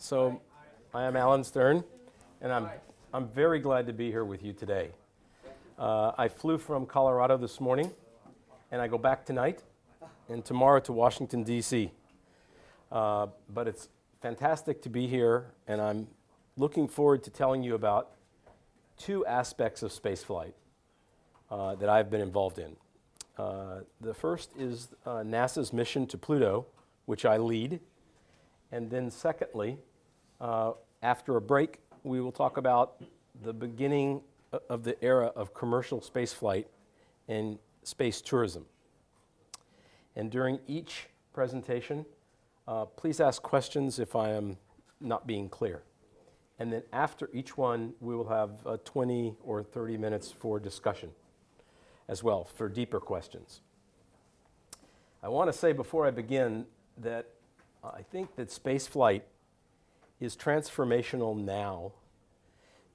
So I am Alan Stern, and I'm very glad to be here with you today. I flew from Colorado this morning, and I go back tonight and tomorrow to Washington, D.C. But it's fantastic to be here, and I'm looking forward to telling you about two aspects of spaceflight that I've been involved in. The first is NASA's mission to Pluto, which I lead. And then secondly, after a break, we will talk about the beginning of the era of commercial spaceflight and space tourism. And during each presentation, please ask questions if I am not being clear. And then after each one, we will have 20 or 30 minutes for discussion as well, for deeper questions. I want to say before I begin that I think that spaceflight is transformational now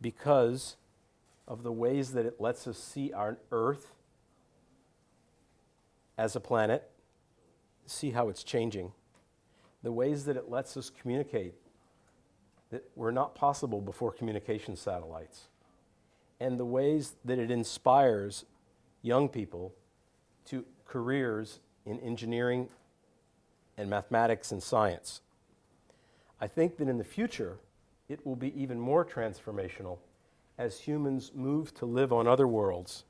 because of the ways that it lets us see our Earth as a planet, see how it's changing, the ways that it lets us communicate that were not possible before communication satellites, and the ways that it inspires young people to careers in engineering and mathematics and science. I think that in the future, it will be even more transformational as humans move to live on other worlds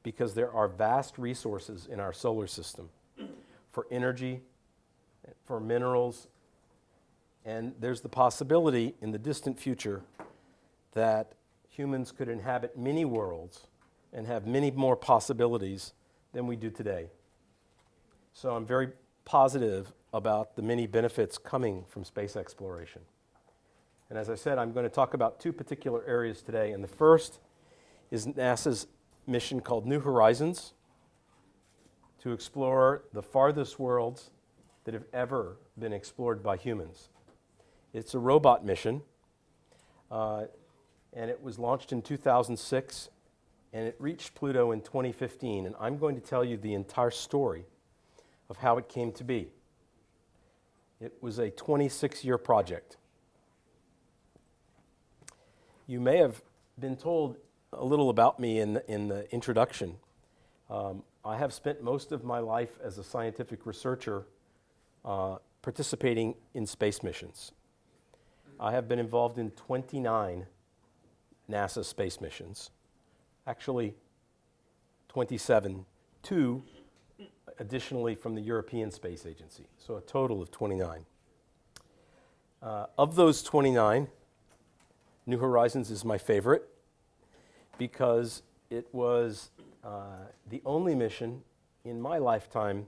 because there are vast resources in our solar system for energy, for minerals, and there's the possibility in the distant future that humans could inhabit many worlds and have many more possibilities than we do today. So I'm very positive about the many benefits coming from space exploration. And as I said, I'm going to talk about two particular areas today. And the first is NASA's mission called New Horizons to explore the farthest worlds that have ever been explored by humans. It's a robot mission, and it was launched in 2006, and it reached Pluto in 2015. And I'm going to tell you the entire story of how it came to be. It was a 26-year project. You may have been told a little about me in the introduction. I have spent most of my life as a scientific researcher participating in space missions. I have been involved in 29 NASA space missions, actually 27, two additionally from the European Space Agency, so a total of 29. Of those 29, New Horizons is my favorite because it was the only mission in my lifetime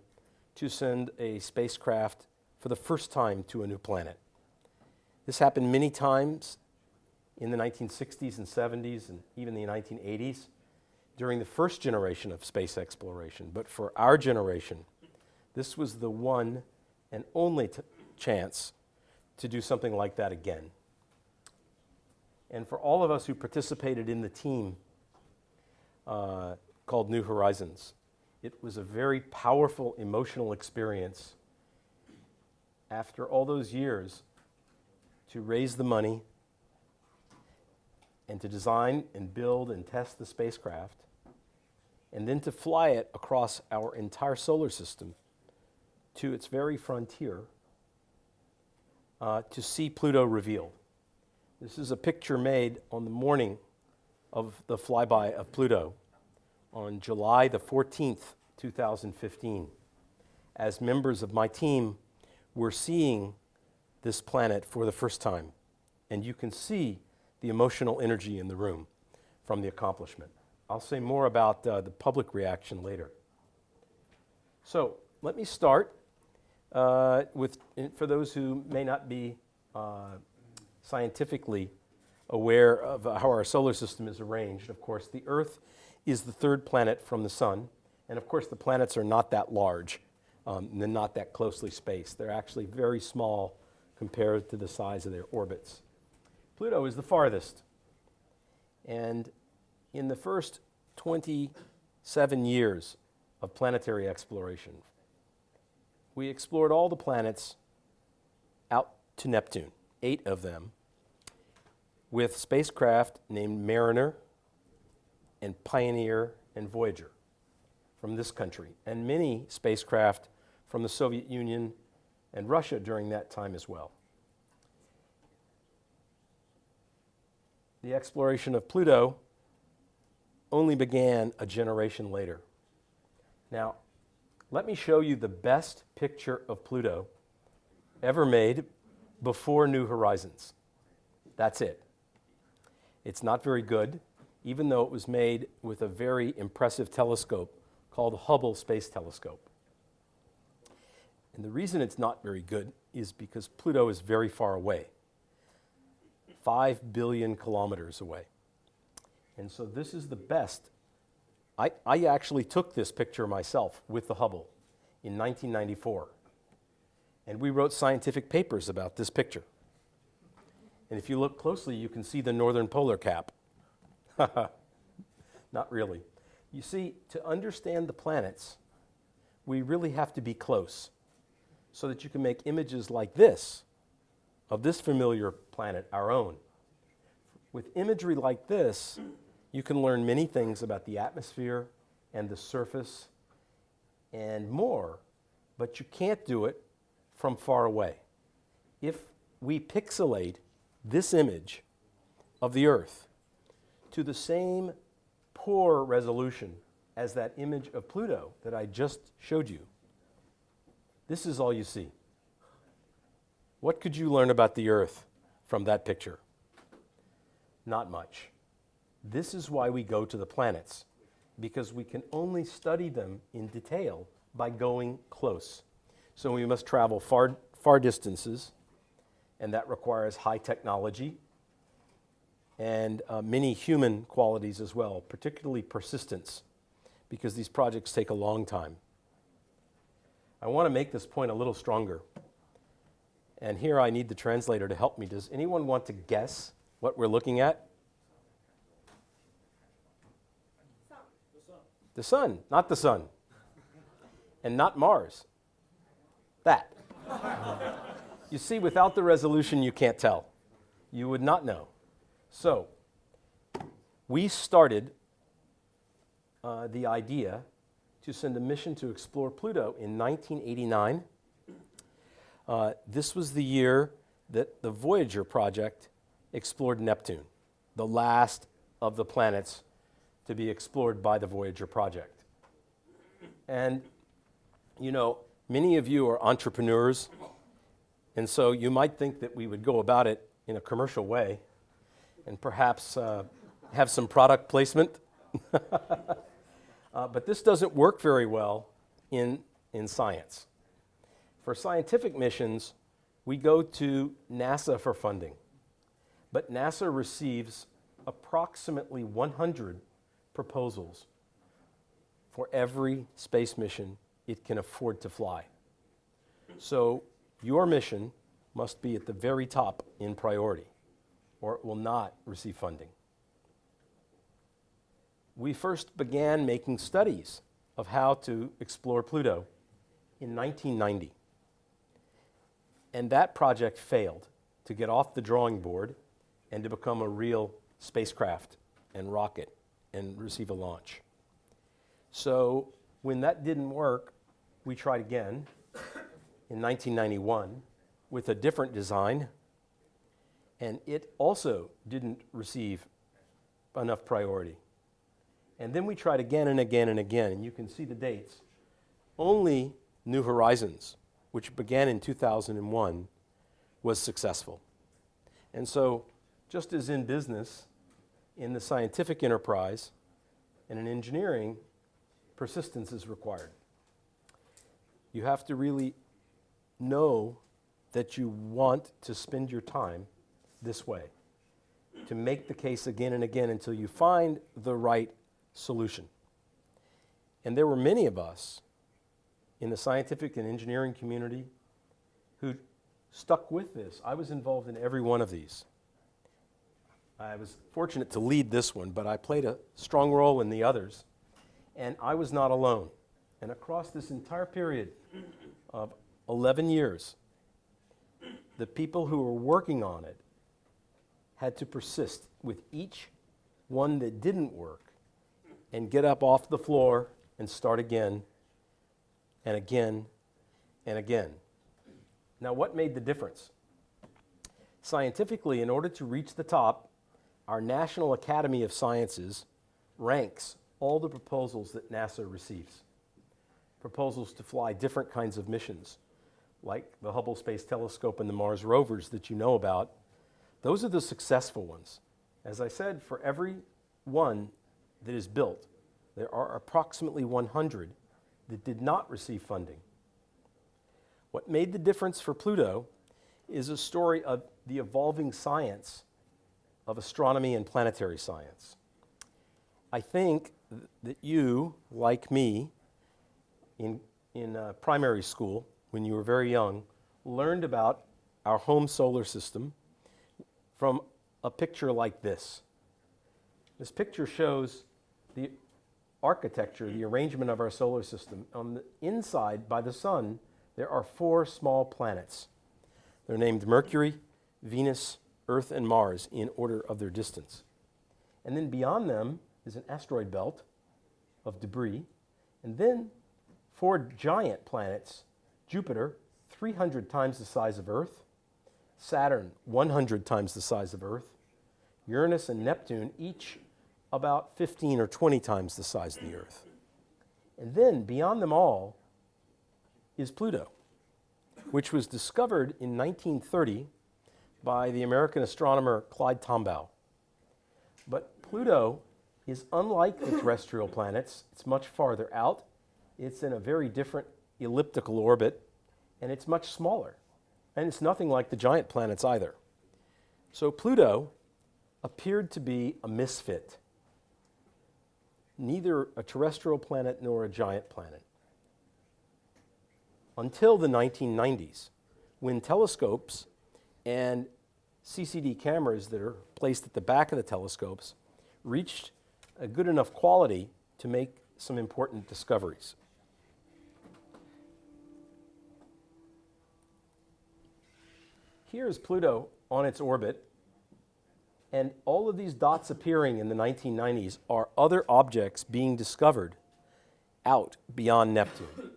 to send a spacecraft for the first time to a new planet. This happened many times in the 1960s and 70s and even the 1980s during the first generation of space exploration. But for our generation, this was the one and only chance to do something like that again. And for all of us who participated in the team called New Horizons, it was a very powerful emotional experience after all those years to raise the money and to design and build and test the spacecraft, and then to fly it across our entire solar system to its very frontier to see Pluto revealed. This is a picture made on the morning of the flyby of Pluto on July the 14th, 2015. As members of my team were seeing this planet for the first time, and you can see the emotional energy in the room from the accomplishment. I'll say more about the public reaction later. So let me start with, for those who may not be scientifically aware of how our solar system is arranged. Of course, the Earth is the third planet from the Sun, and of course the planets are not that large and they're not that closely spaced. They're actually very small compared to the size of their orbits. Pluto is the farthest, and in the first 27 years of planetary exploration, we explored all the planets out to Neptune. 8 of them, with spacecraft named Mariner and Pioneer and Voyager from this country, and many spacecraft from the Soviet Union and Russia during that time as well. The exploration of Pluto only began a generation later. Now, let me show you the best picture of Pluto ever made before New Horizons. That's it. It's not very good, even though it was made with a very impressive telescope called the Hubble Space Telescope. And the reason it's not very good is because Pluto is very far away, 5 billion kilometers away. And so this is the best. I actually took this picture myself with the Hubble in 1994. And we wrote scientific papers about this picture. And if you look closely, you can see the northern polar cap. Not really. You see, to understand the planets, we really have to be close so that you can make images like this of this familiar planet, our own. With imagery like this, you can learn many things about the atmosphere and the surface and more, but you can't do it from far away. If we pixelate this image of the Earth to the same poor resolution as that image of Pluto that I just showed you, this is all you see. What could you learn about the Earth from that picture? Not much. This is why we go to the planets, because we can only study them in detail by going close. So we must travel far distances, and that requires high technology and many human qualities as well, particularly persistence, because these projects take a long time. I want to make this point a little stronger. And here I need the translator to help me. Does anyone want to guess what we're looking at? The sun, not the sun. And not Mars. That. You see, without the resolution, you can't tell. You would not know. So, we started the idea to send a mission to explore Pluto in 1989. This was the year that the Voyager project explored Neptune, the last of the planets to be explored by the Voyager project. And, you know, many of you are entrepreneurs, and so you might think that we would go about it in a commercial way and perhaps have some product placement. But this doesn't work very well in science. For scientific missions, we go to NASA for funding. But NASA receives approximately 100 proposals for every space mission it can afford to fly. So your mission must be at the very top in priority, or it will not receive funding. We first began making studies of how to explore Pluto in 1990. And that project failed to get off the drawing board and to become a real spacecraft and rocket and receive a launch. So when that didn't work, we tried again in 1991 with a different design, and it also didn't receive enough priority. And then we tried again and again and again, and you can see the dates. Only New Horizons, which began in 2001, was successful. And so, just as in business, in the scientific enterprise and in engineering, persistence is required. You have to really know that you want to spend your time this way, to make the case again and again until you find the right solution. And there were many of us in the scientific and engineering community who stuck with this. I was involved in every one of these. I was fortunate to lead this one, but I played a strong role in the others. And I was not alone. And across this entire period of 11 years, the people who were working on it had to persist with each one that didn't work and get up off the floor and start again and again and again. Now, what made the difference? Scientifically, in order to reach the top, our National Academy of Sciences ranks all the proposals that NASA receives. Proposals to fly different kinds of missions, like the Hubble Space Telescope and the Mars rovers that you know about. Those are the successful ones. As I said, for every one that is built, there are approximately 100 that did not receive funding. What made the difference for Pluto is a story of the evolving science of astronomy and planetary science. I think that you, like me, in primary school, when you were very young, learned about our home solar system from a picture like this. This picture shows the architecture, the arrangement of our solar system. On the inside, by the sun, there are 4 small planets. They're named Mercury, Venus, Earth, and Mars in order of their distance. And then beyond them is an asteroid belt of debris, and then 4 giant planets: Jupiter, 300 times the size of Earth; Saturn, 100 times the size of Earth; Uranus and Neptune, each about 15 or 20 times the size of the Earth. And then beyond them all is Pluto, which was discovered in 1930 by the American astronomer Clyde Tombaugh. But Pluto is unlike the terrestrial planets. It's much farther out. It's in a very different elliptical orbit, and it's much smaller. And it's nothing like the giant planets either. So Pluto appeared to be a misfit, neither a terrestrial planet nor a giant planet, until the 1990s, when telescopes and CCD cameras that are placed at the back of the telescopes reached a good enough quality to make some important discoveries. Here is Pluto on its orbit, and all of these dots appearing in the 1990s are other objects being discovered out beyond Neptune.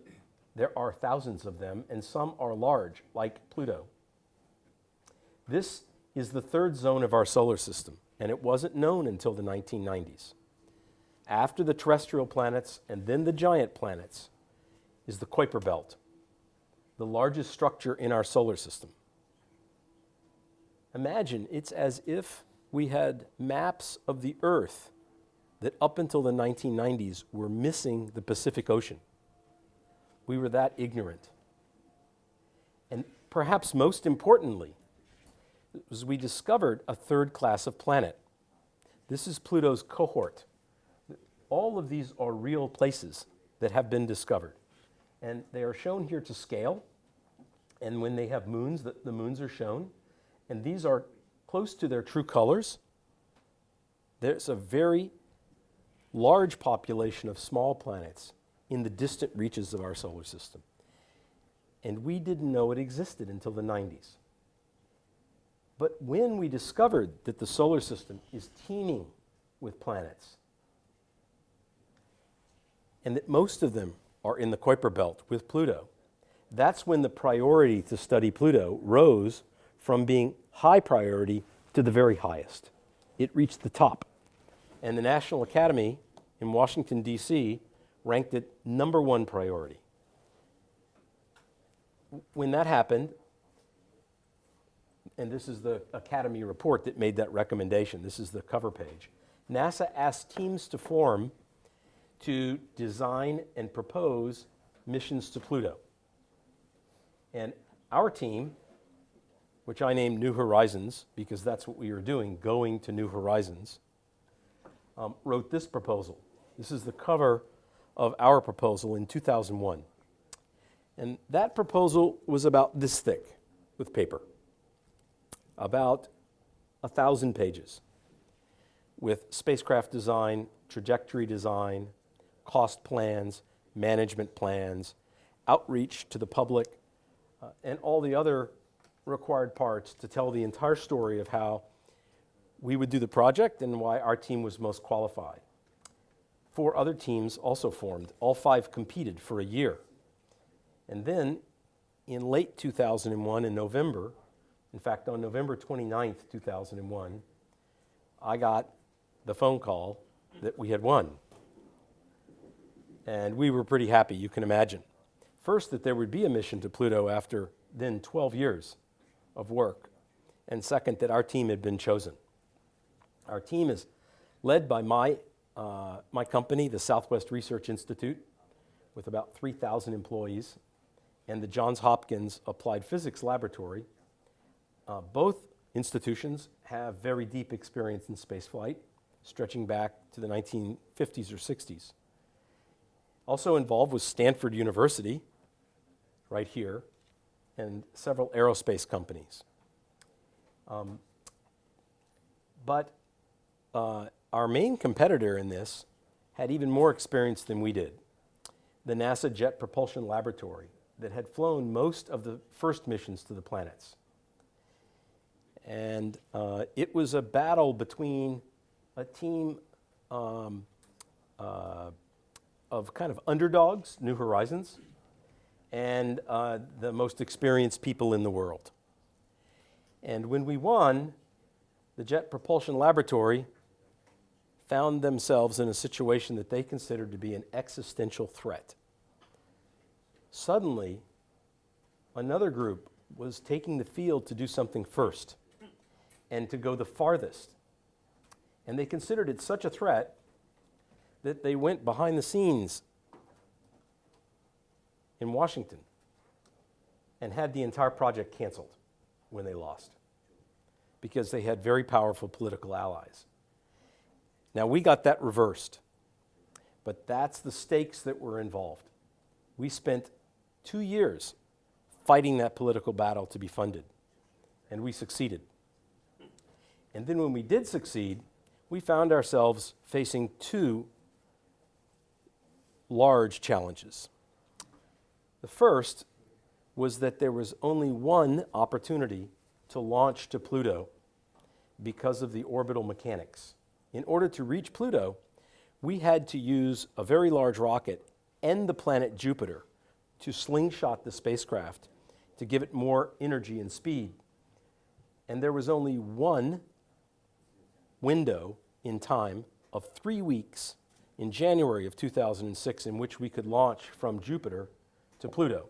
There are thousands of them, and some are large, like Pluto. This is the third zone of our solar system, and it wasn't known until the 1990s. After the terrestrial planets and then the giant planets is the Kuiper Belt, the largest structure in our solar system. Imagine, it's as if we had maps of the Earth that up until the 1990s were missing the Pacific Ocean. We were that ignorant. And perhaps most importantly, was we discovered a third class of planet. This is Pluto's cohort. All of these are real places that have been discovered. And they are shown here to scale. And when they have moons, the moons are shown. And these are close to their true colors. There's a very large population of small planets in the distant reaches of our solar system. And we didn't know it existed until the 90s. But when we discovered that the solar system is teeming with planets, and that most of them are in the Kuiper Belt with Pluto, that's when the priority to study Pluto rose from being high priority to the very highest. It reached the top. And the National Academy in Washington, D.C. ranked it #1 priority. When that happened, and this is the Academy report that made that recommendation, this is the cover page, NASA asked teams to form to design and propose missions to Pluto. And our team, which I named New Horizons, because that's what we were doing, going to New Horizons, wrote this proposal. This is the cover of our proposal in 2001. And that proposal was about this thick with paper, about 1,000 pages, with spacecraft design, trajectory design, cost plans, management plans, outreach to the public, and all the other required parts to tell the entire story of how we would do the project and why our team was most qualified. 4 other teams also formed. All 5 competed for a year. And then in late 2001, in November, in fact, on November 29th, 2001, I got the phone call that we had won. And we were pretty happy, you can imagine. First, that there would be a mission to Pluto after then 12 years of work. And second, that our team had been chosen. Our team is led by my company, the Southwest Research Institute, with about 3,000 employees, and the Johns Hopkins Applied Physics Laboratory. Both institutions have very deep experience in spaceflight, stretching back to the 1950s or 60s. Also involved was Stanford University, right here, and several aerospace companies. But our main competitor in this had even more experience than we did. The NASA Jet Propulsion Laboratory that had flown most of the first missions to the planets. And it was a battle between a team of kind of underdogs, New Horizons, and the most experienced people in the world. And when we won, the Jet Propulsion Laboratory found themselves in a situation that they considered to be an existential threat. Suddenly, another group was taking the field to do something first and to go the farthest. And they considered it such a threat that they went behind the scenes in Washington and had the entire project canceled when they lost, because they had very powerful political allies. Now, we got that reversed, but that's the stakes that were involved. We spent 2 years fighting that political battle to be funded, and we succeeded. And then when we did succeed, we found ourselves facing 2 large challenges. The first was that there was only one opportunity to launch to Pluto because of the orbital mechanics. In order to reach Pluto, we had to use a very large rocket and the planet Jupiter to slingshot the spacecraft to give it more energy and speed. And there was only one window in time of 3 weeks in January of 2006 in which we could launch from Jupiter to Pluto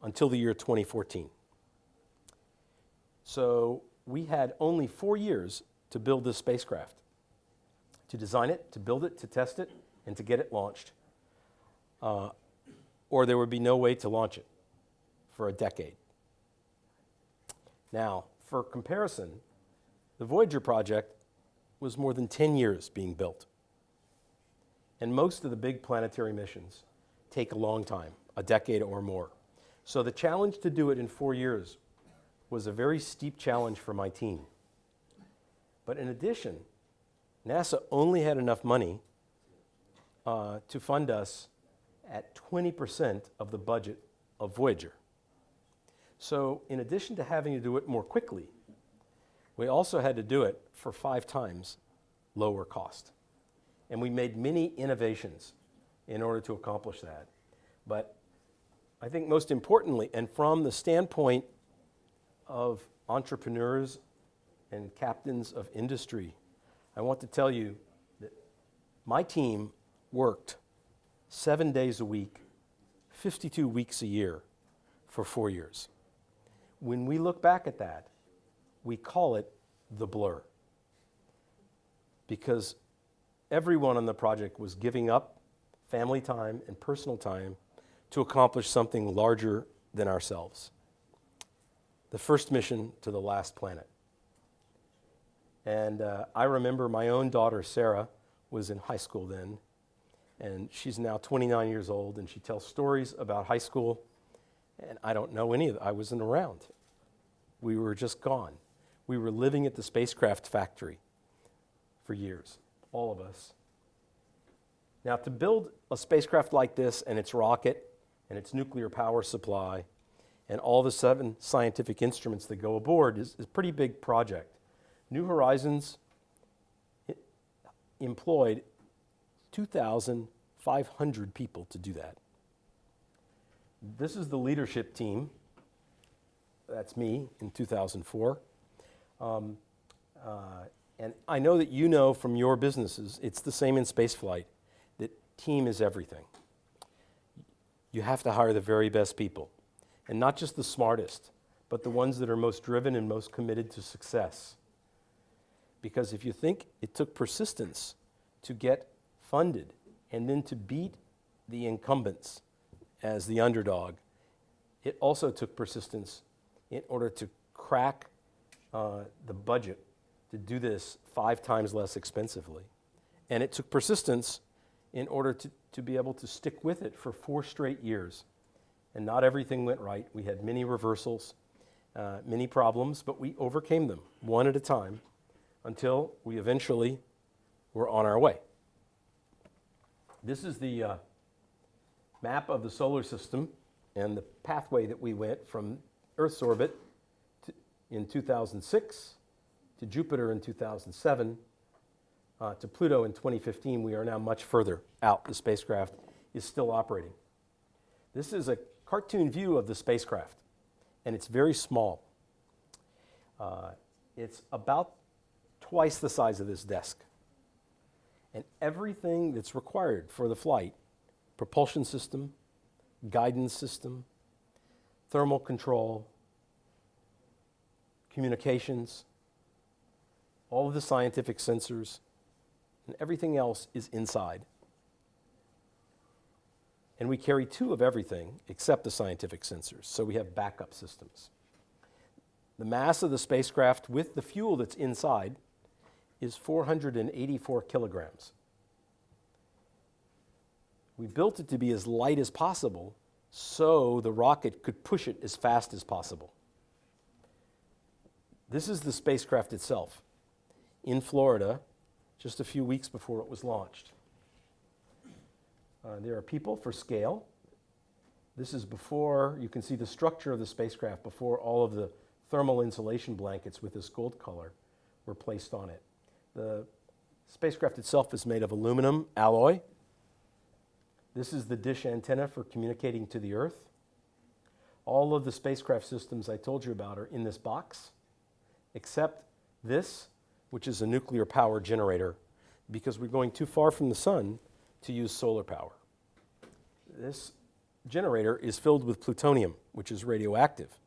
until the year 2014. So we had only 4 years to build this spacecraft, to design it, to build it, to test it, and to get it launched. Or there would be no way to launch it for a decade. Now, for comparison, the Voyager project was more than 10 years being built. And most of the big planetary missions take a long time, a decade or more. So the challenge to do it in 4 years was a very steep challenge for my team. But in addition, NASA only had enough money to fund us at 20% of the budget of Voyager. So in addition to having to do it more quickly, we also had to do it for 5 times lower cost. And we made many innovations in order to accomplish that. But I think most importantly, and from the standpoint of entrepreneurs and captains of industry, I want to tell you that my team worked 7 days a week, 52 weeks a year for 4 years. When we look back at that, we call it the blur. Because everyone on the project was giving up family time and personal time to accomplish something larger than ourselves. The first mission to the last planet. And I remember my own daughter, Sarah, was in high school then, and she's now 29 years old, and she tells stories about high school, and I don't know any of it. I wasn't around. We were just gone. We were living at the spacecraft factory for years, all of us. Now, to build a spacecraft like this and its rocket and its nuclear power supply and all the 7 scientific instruments that go aboard is a pretty big project. New Horizons employed 2,500 people to do that. This is the leadership team. That's me in 2004. And I know that you know from your businesses, it's the same in spaceflight, that team is everything. You have to hire the very best people, and not just the smartest, but the ones that are most driven and most committed to success. Because if you think it took persistence to get funded and then to beat the incumbents as the underdog, it also took persistence in order to crack the budget to do this 5 times less expensively. And it took persistence in order to be able to stick with it for 4 straight years. And not everything went right. We had many reversals, many problems, but we overcame them one at a time until we eventually were on our way. This is the map of the solar system and the pathway that we went from Earth's orbit in 2006 to Jupiter in 2007 to Pluto in 2015. We are now much further out. The spacecraft is still operating. This is a cartoon view of the spacecraft, and it's very small. It's about twice the size of this desk. And everything that's required for the flight, propulsion system, guidance system, thermal control, communications, all of the scientific sensors, and everything else is inside. And we carry 2 of everything except the scientific sensors, so we have backup systems. The mass of the spacecraft with the fuel that's inside is 484 kilograms. We built it to be as light as possible so the rocket could push it as fast as possible. This is the spacecraft itself in Florida just a few weeks before it was launched. There are people for scale. This is before, you can see the structure of the spacecraft before all of the thermal insulation blankets with this gold color were placed on it. The spacecraft itself is made of aluminum alloy. This is the dish antenna for communicating to the Earth. All of the spacecraft systems I told you about are in this box, except this, which is a nuclear power generator, because we're going too far from the sun to use solar power. This generator is filled with plutonium, which is radioactive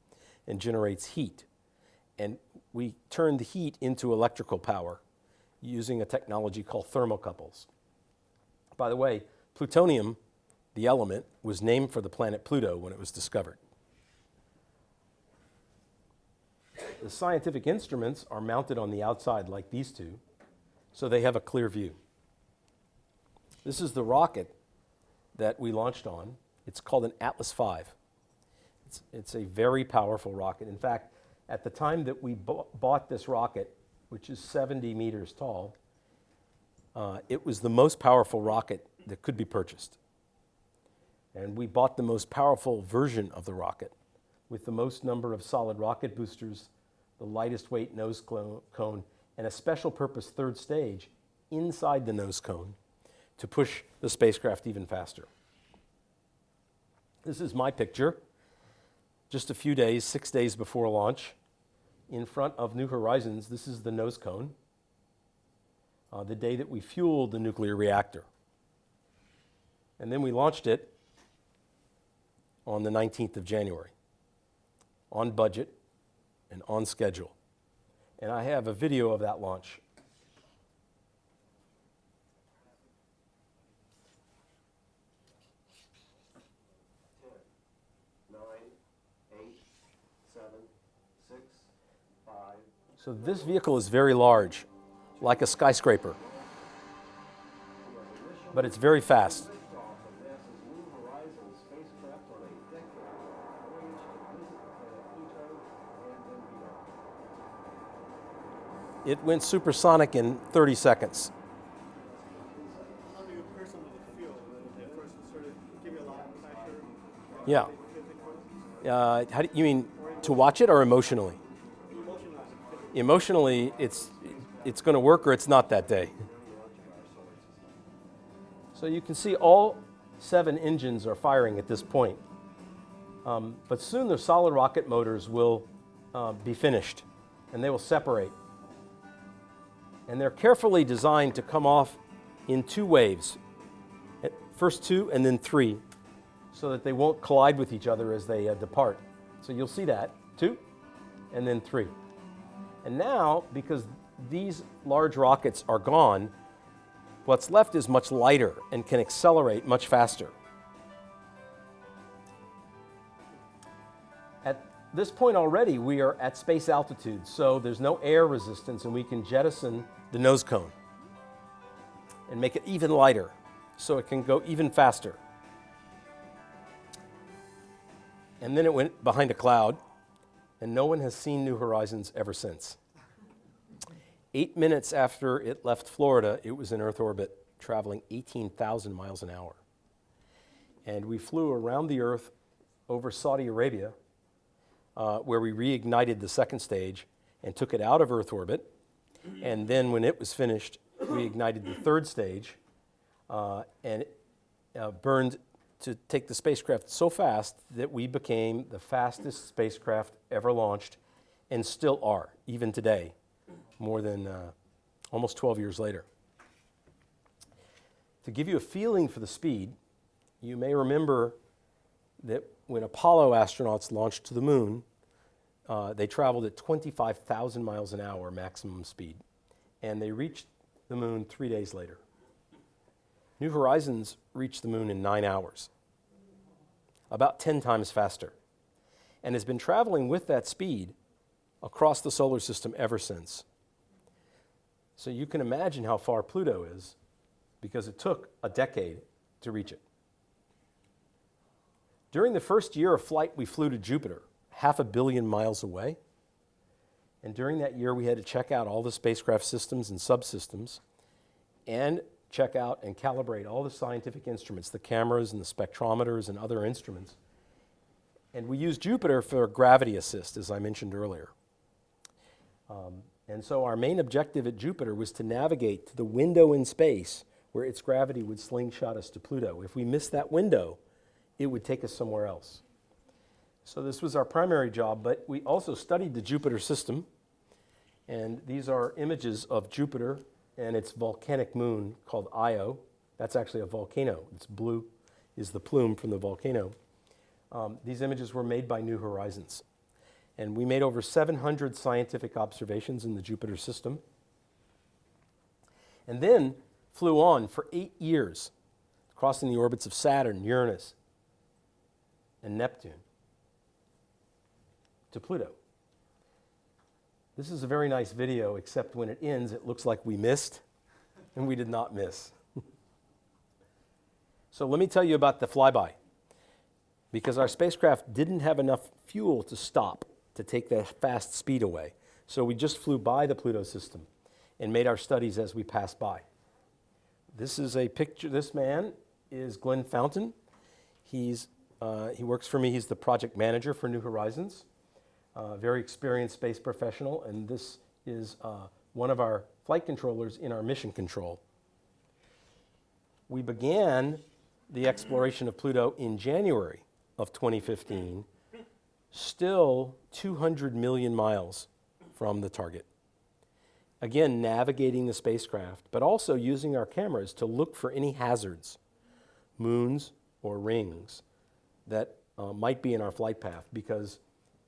and generates heat. And we turn the heat into electrical power using a technology called thermocouples. By the way, plutonium, the element, was named for the planet Pluto when it was discovered. The scientific instruments are mounted on the outside like these 2, so they have a clear view. This is the rocket that we launched on. It's called an Atlas V. It's a very powerful rocket. In fact, at the time that we bought this rocket, which is 70 meters tall, it was the most powerful rocket that could be purchased. And we bought the most powerful version of the rocket with the most number of solid rocket boosters, the lightest weight nose cone, and a special purpose 3rd stage inside the nose cone to push the spacecraft even faster. This is my picture, just a few days, 6 days before launch, in front of New Horizons. This is the nose cone, the day that we fueled the nuclear reactor. And then we launched it on the 19th of January, on budget and on schedule. And I have a video of that launch. 10, 9, 8, 7, 6, 5. So this vehicle is very large, like a skyscraper, but it's very fast. It went supersonic in 30 seconds. Yeah. You mean to watch it or emotionally? Emotionally, it's going to work or it's not that day. So you can see all 7 engines are firing at this point. But soon the solid rocket motors will be finished and they will separate. And they're carefully designed to come off in 2 waves. First 2 and then 3, so that they won't collide with each other as they depart. So you'll see that, 2 and then 3. And now, because these large rockets are gone, what's left is much lighter and can accelerate much faster. At this point already, we are at space altitude, so there's no air resistance and we can jettison the nose cone and make it even lighter so it can go even faster. And then it went behind a cloud, and no one has seen New Horizons ever since. 8 minutes after it left Florida, it was in Earth orbit, traveling 18,000 miles an hour. And we flew around the Earth over Saudi Arabia, where we reignited the second stage and took it out of Earth orbit. And then when it was finished, we ignited the third stage, and it burned to take the spacecraft so fast that we became the fastest spacecraft ever launched, and still are, even today, more than almost 12 years later. To give you a feeling for the speed, you may remember that when Apollo astronauts launched to the moon, they traveled at 25,000 miles an hour maximum speed, and they reached the moon 3 days later. New Horizons reached the moon in 9 hours, about 10 times faster, and has been traveling with that speed across the solar system ever since. So you can imagine how far Pluto is, because it took a decade to reach it. During the first year of flight, we flew to Jupiter, 500 million miles away. And during that year, we had to check out all the spacecraft systems and subsystems and check out and calibrate all the scientific instruments, the cameras and the spectrometers and other instruments. And we used Jupiter for gravity assist, as I mentioned earlier. And so our main objective at Jupiter was to navigate to the window in space where its gravity would slingshot us to Pluto. If we missed that window, it would take us somewhere else. So this was our primary job, but we also studied the Jupiter system. And these are images of Jupiter and its volcanic moon called Io. That's actually a volcano. It's blue is the plume from the volcano. These images were made by New Horizons. And we made over 700 scientific observations in the Jupiter system. And then flew on for 8 years, crossing the orbits of Saturn, Uranus, and Neptune to Pluto. This is a very nice video, except when it ends, it looks like we missed, and we did not miss. So let me tell you about the flyby, because our spacecraft didn't have enough fuel to stop to take that fast speed away. So we just flew by the Pluto system and made our studies as we passed by. This is a picture. This man is Glenn Fountain. He works for me. He's the project manager for New Horizons. Very experienced space professional, and this is one of our flight controllers in our mission control. We began the exploration of Pluto in January of 2015, still 200 million miles from the target. Again, navigating the spacecraft, but also using our cameras to look for any hazards, moons or rings that might be in our flight path, because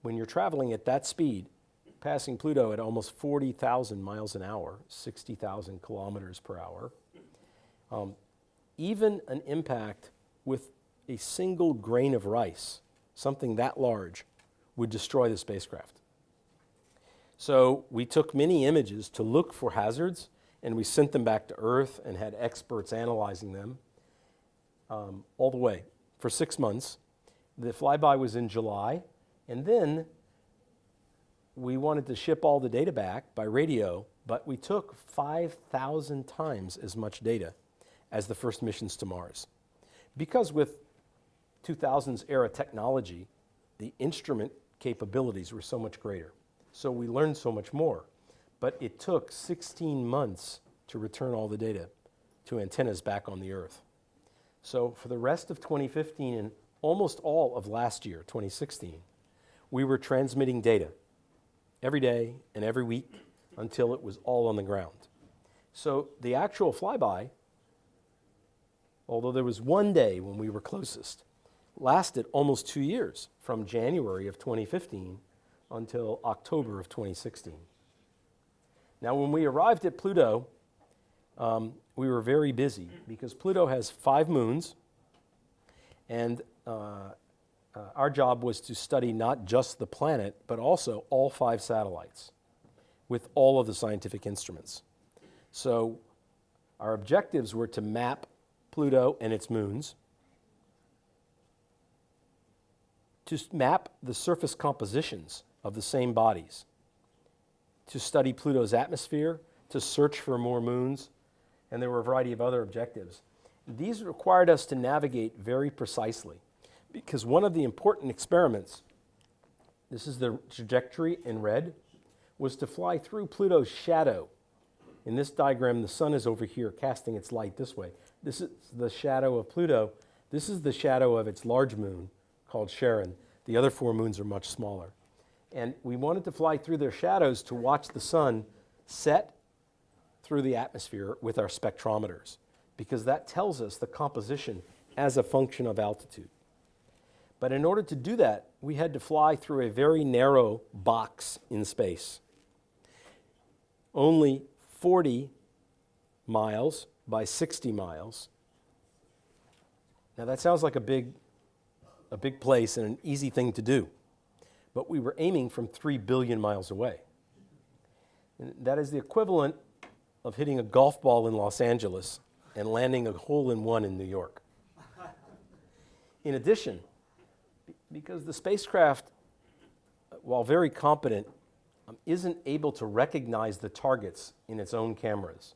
when you're traveling at that speed, passing Pluto at almost 40,000 miles an hour, 60,000 kilometers per hour, even an impact with a single grain of rice, something that large, would destroy the spacecraft. So we took many images to look for hazards, and we sent them back to Earth and had experts analyzing them all the way for 6 months. The flyby was in July, and then we wanted to ship all the data back by radio, but we took 5,000 times as much data as the first missions to Mars. Because with 2000s era technology, the instrument capabilities were so much greater. So we learned so much more. But it took 16 months to return all the data to antennas back on the Earth. So for the rest of 2015 and almost all of last year, 2016, we were transmitting data every day and every week until it was all on the ground. So the actual flyby, although there was one day when we were closest, lasted almost 2 years, from January of 2015 until October of 2016. Now, when we arrived at Pluto, we were very busy because Pluto has 5 moons, and our job was to study not just the planet, but also all 5 satellites with all of the scientific instruments. So our objectives were to map Pluto and its moons, to map the surface compositions of the same bodies, to study Pluto's atmosphere, to search for more moons, and there were a variety of other objectives. These required us to navigate very precisely, because one of the important experiments, this is the trajectory in red, was to fly through Pluto's shadow. In this diagram, the sun is over here casting its light this way. This is the shadow of Pluto. This is the shadow of its large moon called Charon. The other 4 moons are much smaller. And we wanted to fly through their shadows to watch the sun set through the atmosphere with our spectrometers, because that tells us the composition as a function of altitude. But in order to do that, we had to fly through a very narrow box in space. Only 40 miles by 60 miles. Now that sounds like a big place and an easy thing to do, but we were aiming from 3 billion miles away. And that is the equivalent of hitting a golf ball in Los Angeles and landing a hole-in-one in New York. In addition, because the spacecraft, while very competent, isn't able to recognize the targets in its own cameras.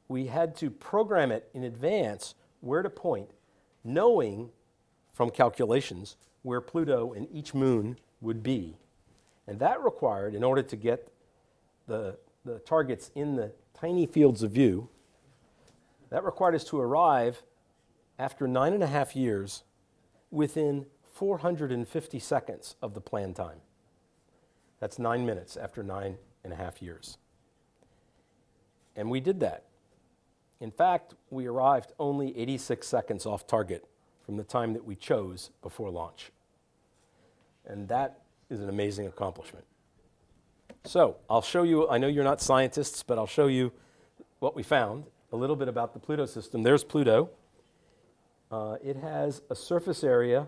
We had to program it in advance where to point, knowing from calculations where Pluto and each moon would be. And that required, in order to get the targets in the tiny fields of view, that required us to arrive after 9.5 years within 450 seconds of the planned time. That's 9 minutes after 9.5 years. And we did that. In fact, we arrived only 86 seconds off target from the time that we chose before launch. And that is an amazing accomplishment. So I'll show you, I know you're not scientists, but I'll show you what we found, a little bit about the Pluto system. There's Pluto. It has a surface area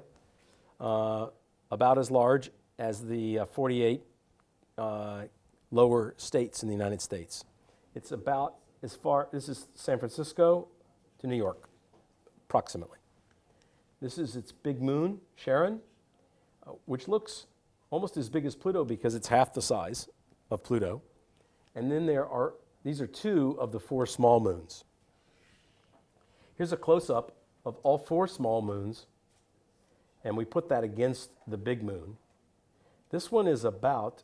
about as large as the 48 lower states in the United States. It's about as far, this is San Francisco to New York, approximately. This is its big moon, Charon, which looks almost as big as Pluto because it's half the size of Pluto. And then these are 2 of the 4 small moons. Here's a close-up of all 4 small moons, and we put that against the big moon. This one is about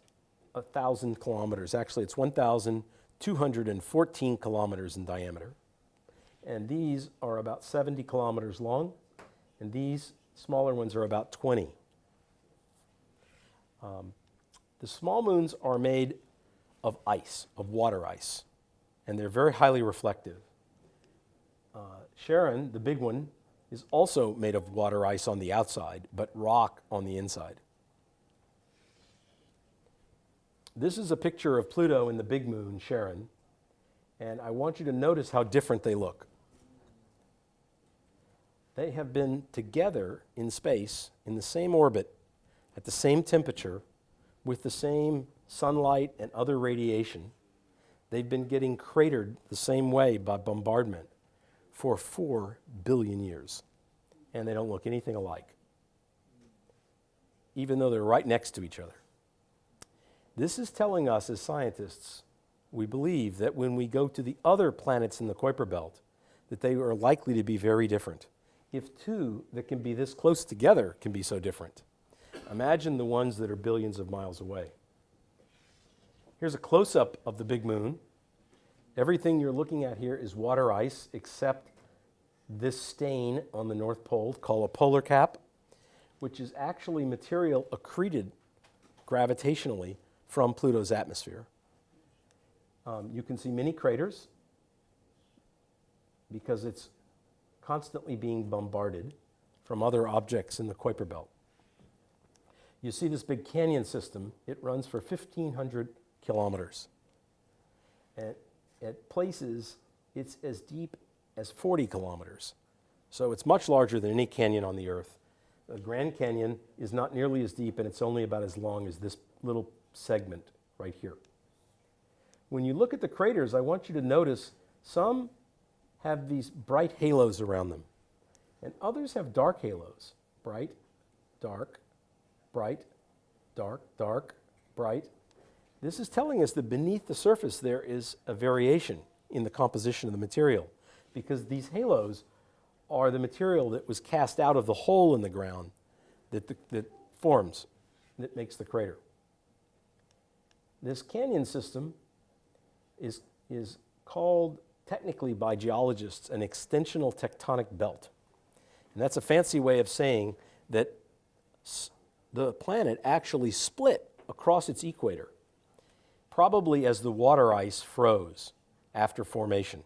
1,000 kilometers. Actually, it's 1,214 kilometers in diameter. And these are about 70 kilometers long, and these smaller ones are about 20. The small moons are made of ice, of water ice, and they're very highly reflective. Charon, the big one, is also made of water ice on the outside, but rock on the inside. This is a picture of Pluto and the big moon, Charon, and I want you to notice how different they look. They have been together in space, in the same orbit, at the same temperature, with the same sunlight and other radiation. They've been getting cratered the same way by bombardment for 4 billion years, and they don't look anything alike, even though they're right next to each other. This is telling us as scientists, we believe that when we go to the other planets in the Kuiper Belt, that they are likely to be very different. If 2 that can be this close together can be so different, Imagine the ones that are billions of miles away. Here's a close-up of the big moon. Everything you're looking at here is water ice except this stain on the North Pole called a polar cap, which is actually material accreted gravitationally from Pluto's atmosphere. You can see many craters because it's constantly being bombarded from other objects in the Kuiper Belt. You see this big canyon system. It runs for 1,500 kilometers. At places, it's as deep as 40 kilometers. So it's much larger than any canyon on the Earth. The Grand Canyon is not nearly as deep, and it's only about as long as this little segment right here. When you look at the craters, I want you to notice some have these bright halos around them, and others have dark halos. Bright, dark, bright, dark, dark, bright. This is telling us that beneath the surface there is a variation in the composition of the material, because these halos are the material that was cast out of the hole in the ground that forms, that makes the crater. This canyon system is called technically by geologists an extensional tectonic belt. And that's a fancy way of saying that the planet actually split across its equator, probably as the water ice froze after formation.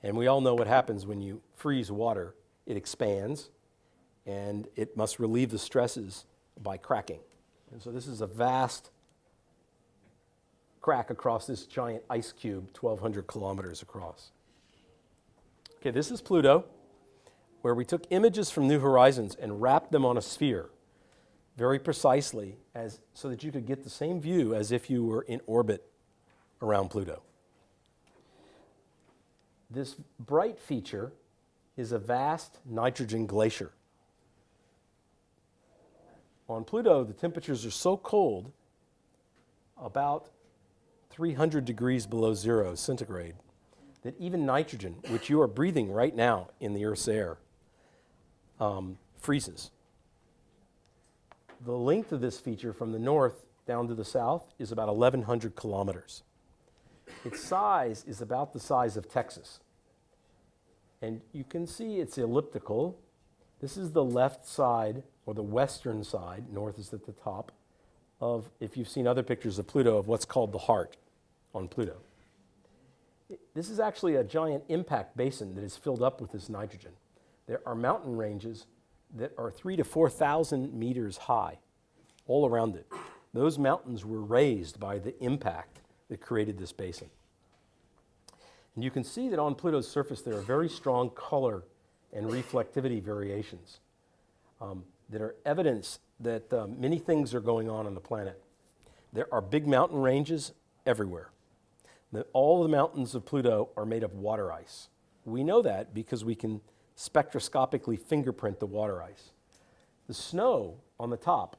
And we all know what happens when you freeze water. It expands, and it must relieve the stresses by cracking. And so this is a vast crack across this giant ice cube, 1,200 kilometers across. Okay, this is Pluto, where we took images from New Horizons and wrapped them on a sphere very precisely so that you could get the same view as if you were in orbit around Pluto. This bright feature is a vast nitrogen glacier. On Pluto, the temperatures are so cold, about 300 degrees below zero centigrade, that even nitrogen, which you are breathing right now in the Earth's air, freezes. The length of this feature from the north down to the south is about 1,100 kilometers. Its size is about the size of Texas. And you can see it's elliptical. This is the left side, or the western side, north is at the top, of, if you've seen other pictures of Pluto, of what's called the heart on Pluto. This is actually a giant impact basin that is filled up with this nitrogen. There are mountain ranges that are 3,000 to 4,000 meters high all around it. Those mountains were raised by the impact that created this basin. And you can see that on Pluto's surface there are very strong color and reflectivity variations that are evidence that many things are going on the planet. There are big mountain ranges everywhere. All the mountains of Pluto are made of water ice. We know that because we can spectroscopically fingerprint the water ice. The snow on the top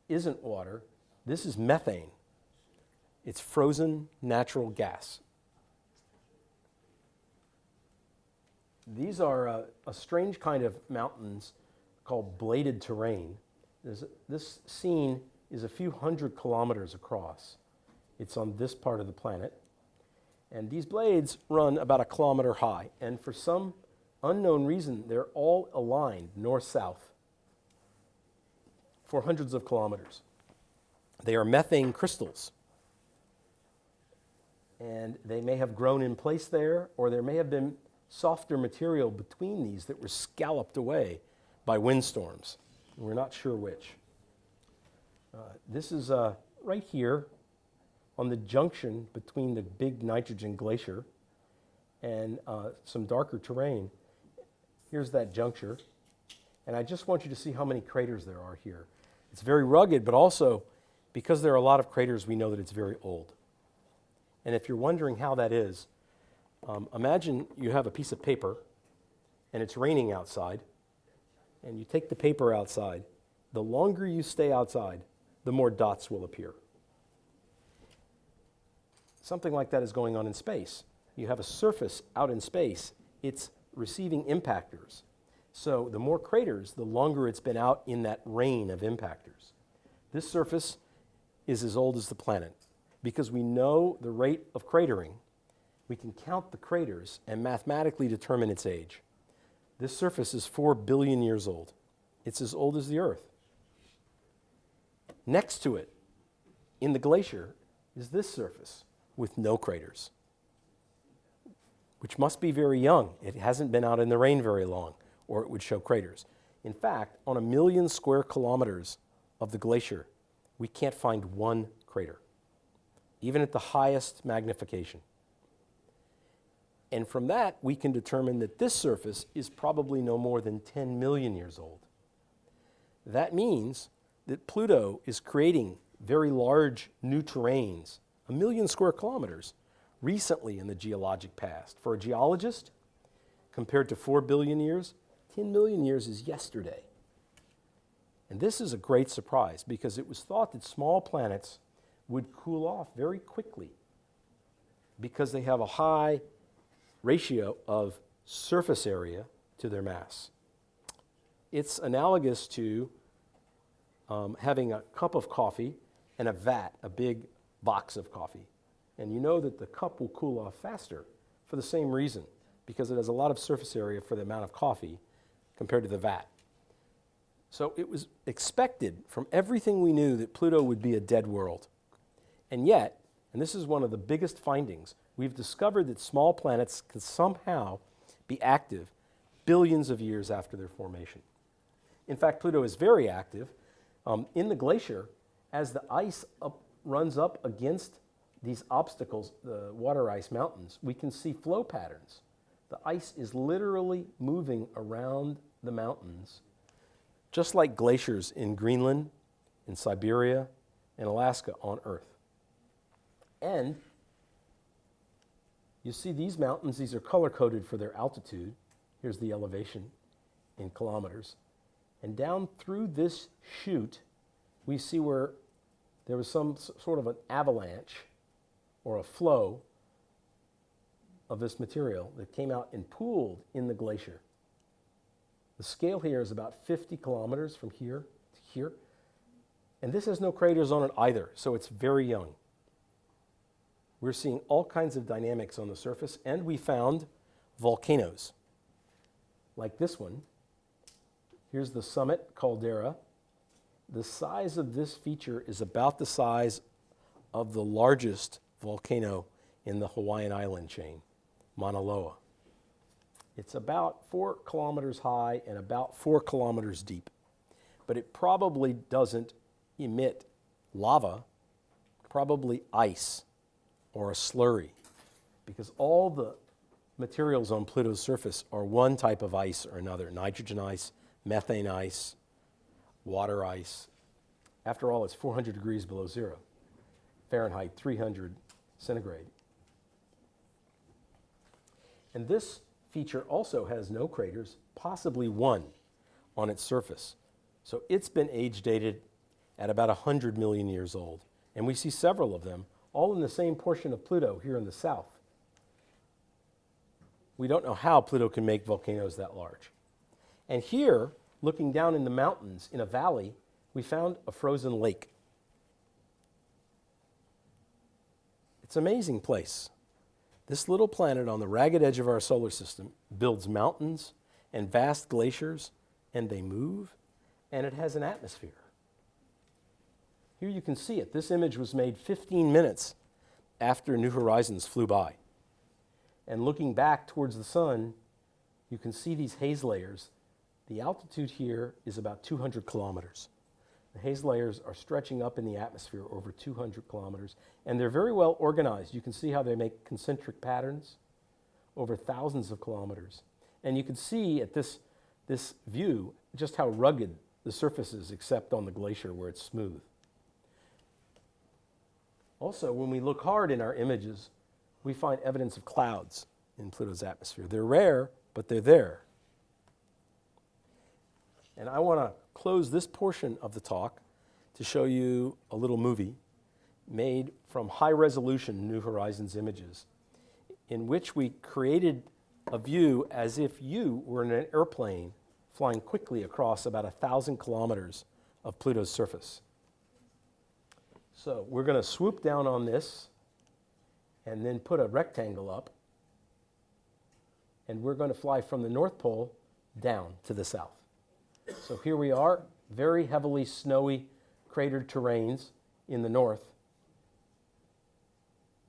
isn't water. This is methane. It's frozen natural gas. These are a strange kind of mountains called bladed terrain. This scene is a few hundred kilometers across. It's on this part of the planet. And these blades run about 1 kilometer high. And for some unknown reason, they're all aligned north-south for hundreds of kilometers. They are methane crystals. And they may have grown in place there, or there may have been softer material between these that were scalloped away by windstorms. We're not sure which. This is right here on the junction between the big nitrogen glacier and some darker terrain. Here's that juncture. And I just want you to see how many craters there are here. It's very rugged, but also because there are a lot of craters, we know that it's very old. And if you're wondering how that is, imagine you have a piece of paper and it's raining outside, and you take the paper outside. The longer you stay outside, the more dots will appear. Something like that is going on in space. You have a surface out in space. It's receiving impactors. So the more craters, the longer it's been out in that reign of impactors. This surface is as old as the planet. Because we know the rate of cratering, we can count the craters and mathematically determine its age. This surface is 4 billion years old. It's as old as the Earth. Next to it, in the glacier, is this surface with no craters, which must be very young. It hasn't been out in the rain very long, or it would show craters. In fact, on 1 million square kilometers of the glacier, we can't find one crater, even at the highest magnification. And from that, we can determine that this surface is probably no more than 10 million years old. That means that Pluto is creating very large new terrains, 1 million square kilometers, recently in the geologic past. For a geologist, compared to 4 billion years, 10 million years is yesterday. And this is a great surprise because it was thought that small planets would cool off very quickly because they have a high ratio of surface area to their mass. It's analogous to having a cup of coffee and a vat, a big box of coffee. And you know that the cup will cool off faster for the same reason, because it has a lot of surface area for the amount of coffee compared to the vat. So it was expected from everything we knew that Pluto would be a dead world. And yet, and this is one of the biggest findings, we've discovered that small planets can somehow be active billions of years after their formation. In fact, Pluto is very active. In the glacier, as the ice runs up against these obstacles, the water ice mountains, we can see flow patterns. The ice is literally moving around the mountains, just like glaciers in Greenland, in Siberia, and Alaska on Earth. And you see these mountains, these are color-coded for their altitude. Here's the elevation in kilometers. And down through this chute, we see where there was some sort of an avalanche or a flow of this material that came out and pooled in the glacier. The scale here is about 50 kilometers from here to here. And this has no craters on it either, so it's very young. We're seeing all kinds of dynamics on the surface, and we found volcanoes, like this one. Here's the Summit Caldera. The size of this feature is about the size of the largest volcano in the Hawaiian island chain, Mauna Loa. It's about 4 kilometers high and about 4 kilometers deep, but it probably doesn't emit lava, probably ice or a slurry, because all the materials on Pluto's surface are one type of ice or another: nitrogen ice, methane ice, water ice. After all, it's 400 degrees below zero, Fahrenheit 300 centigrade. And this feature also has no craters, possibly one on its surface. So it's been age dated at about 100 million years old. And we see several of them, all in the same portion of Pluto here in the south. We don't know how Pluto can make volcanoes that large. And here, looking down in the mountains, in a valley, we found a frozen lake. It's an amazing place. This little planet on the ragged edge of our solar system builds mountains and vast glaciers, and they move, and it has an atmosphere. Here you can see it. This image was made 15 minutes after New Horizons flew by. And looking back towards the sun, you can see these haze layers. The altitude here is about 200 kilometers. The haze layers are stretching up in the atmosphere over 200 kilometers, and they're very well organized. You can see how they make concentric patterns over thousands of kilometers. And you can see at this view just how rugged the surface is, except on the glacier where it's smooth. Also, when we look hard in our images, we find evidence of clouds in Pluto's atmosphere. They're rare, but they're there. And I want to close this portion of the talk to show you a little movie made from high-resolution New Horizons images, in which we created a view as if you were in an airplane flying quickly across about 1,000 kilometers of Pluto's surface. So we're going to swoop down on this and then put a rectangle up, and we're going to fly from the North Pole down to the south. So here we are, very heavily snowy cratered terrains in the north,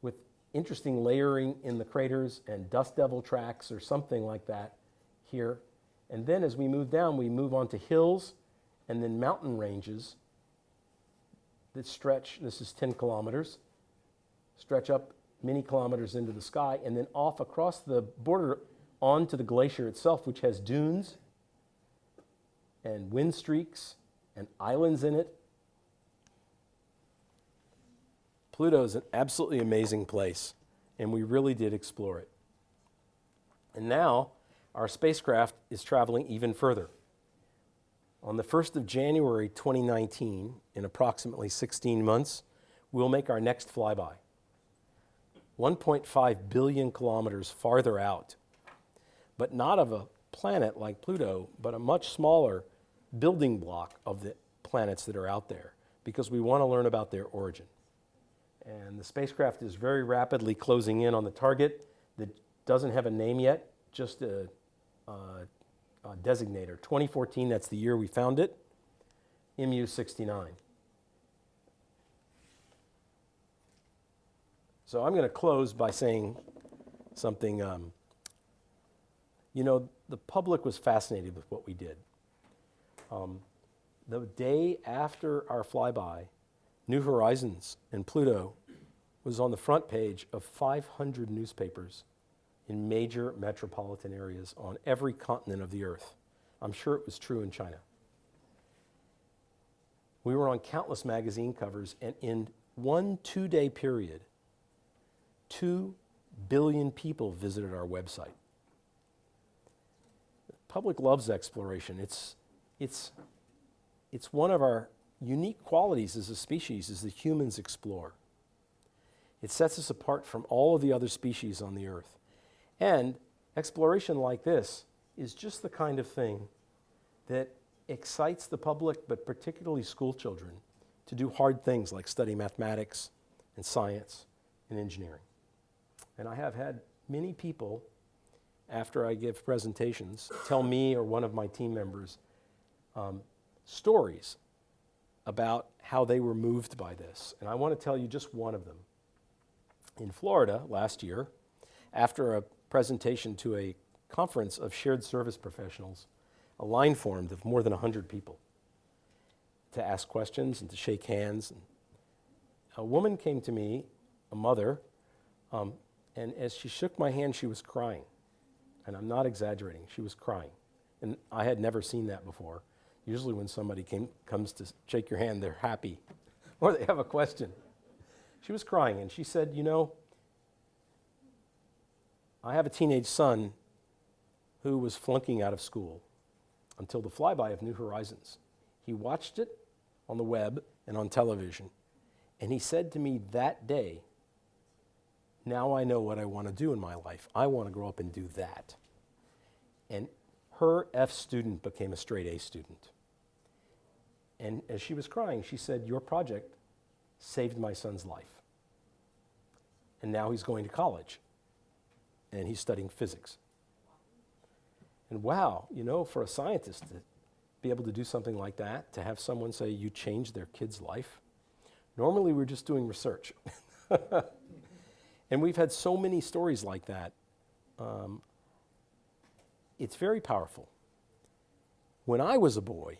with interesting layering in the craters and dust devil tracks or something like that here. And then as we move down, we move on to hills and then mountain ranges that stretch, this is 10 kilometers, stretch up many kilometers into the sky, and then off across the border onto the glacier itself, which has dunes and wind streaks and islands in it. Pluto is an absolutely amazing place, and we really did explore it. And now our spacecraft is traveling even further. On the 1st of January 2019, in approximately 16 months, we'll make our next flyby. 1.5 billion kilometers farther out, but not of a planet like Pluto, but a much smaller building block of the planets that are out there, because we want to learn about their origin. And the spacecraft is very rapidly closing in on the target that doesn't have a name yet, just a designator. 2014, that's the year we found it, MU69. So I'm going to close by saying something. The public was fascinated with what we did. The day after our flyby, New Horizons and Pluto was on the front page of 500 newspapers in major metropolitan areas on every continent of the earth. I'm sure it was true in China. We were on countless magazine covers, and in 1 2-day period, 2 billion people visited our website. The public loves exploration. It's one of our unique qualities as a species is that humans explore. It sets us apart from all of the other species on the earth. And exploration like this is just the kind of thing that excites the public, but particularly school children, to do hard things like study mathematics and science and engineering. And I have had many people, after I give presentations, tell me or one of my team members stories about how they were moved by this. And I want to tell you just one of them. In Florida last year, after a presentation to a conference of shared service professionals, a line formed of more than 100 people to ask questions and to shake hands. And a woman came to me, a mother, and as she shook my hand, she was crying. And I'm not exaggerating, she was crying. And I had never seen that before. Usually when somebody comes to shake your hand, they're happy or they have a question. She was crying, and she said, I have a teenage son who was flunking out of school until the flyby of New Horizons. He watched it on the web and on television, and he said to me that day, now I know what I want to do in my life. I want to grow up and do that. And her F student became a straight A student. And as she was crying, she said, your project saved my son's life. And now he's going to college, and he's studying physics. And wow, for a scientist to be able to do something like that, to have someone say you changed their kid's life. Normally we're just doing research. And we've had so many stories like that. It's very powerful. When I was a boy,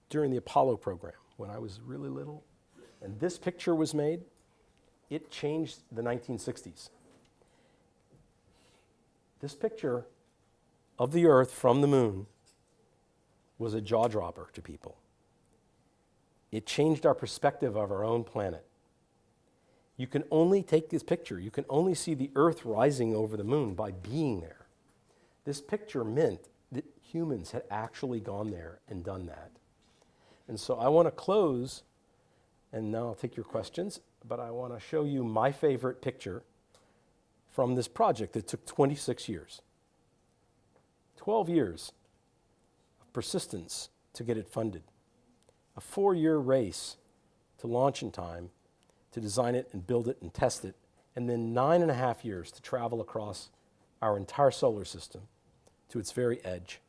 during the Apollo program, when I was really little, and this picture was made, it changed the 1960s. This picture of the Earth from the moon was a jaw dropper to people. It changed our perspective of our own planet. You can only take this picture, you can only see the Earth rising over the moon by being there. This picture meant that humans had actually gone there and done that. And so I want to close, and now I'll take your questions, but I want to show you my favorite picture from this project that took 26 years. 12 years persistence to get it funded. A 4-year race to launch in time, to design it and build it and test it, and then 9.5 years to travel across our entire solar system to its very edge.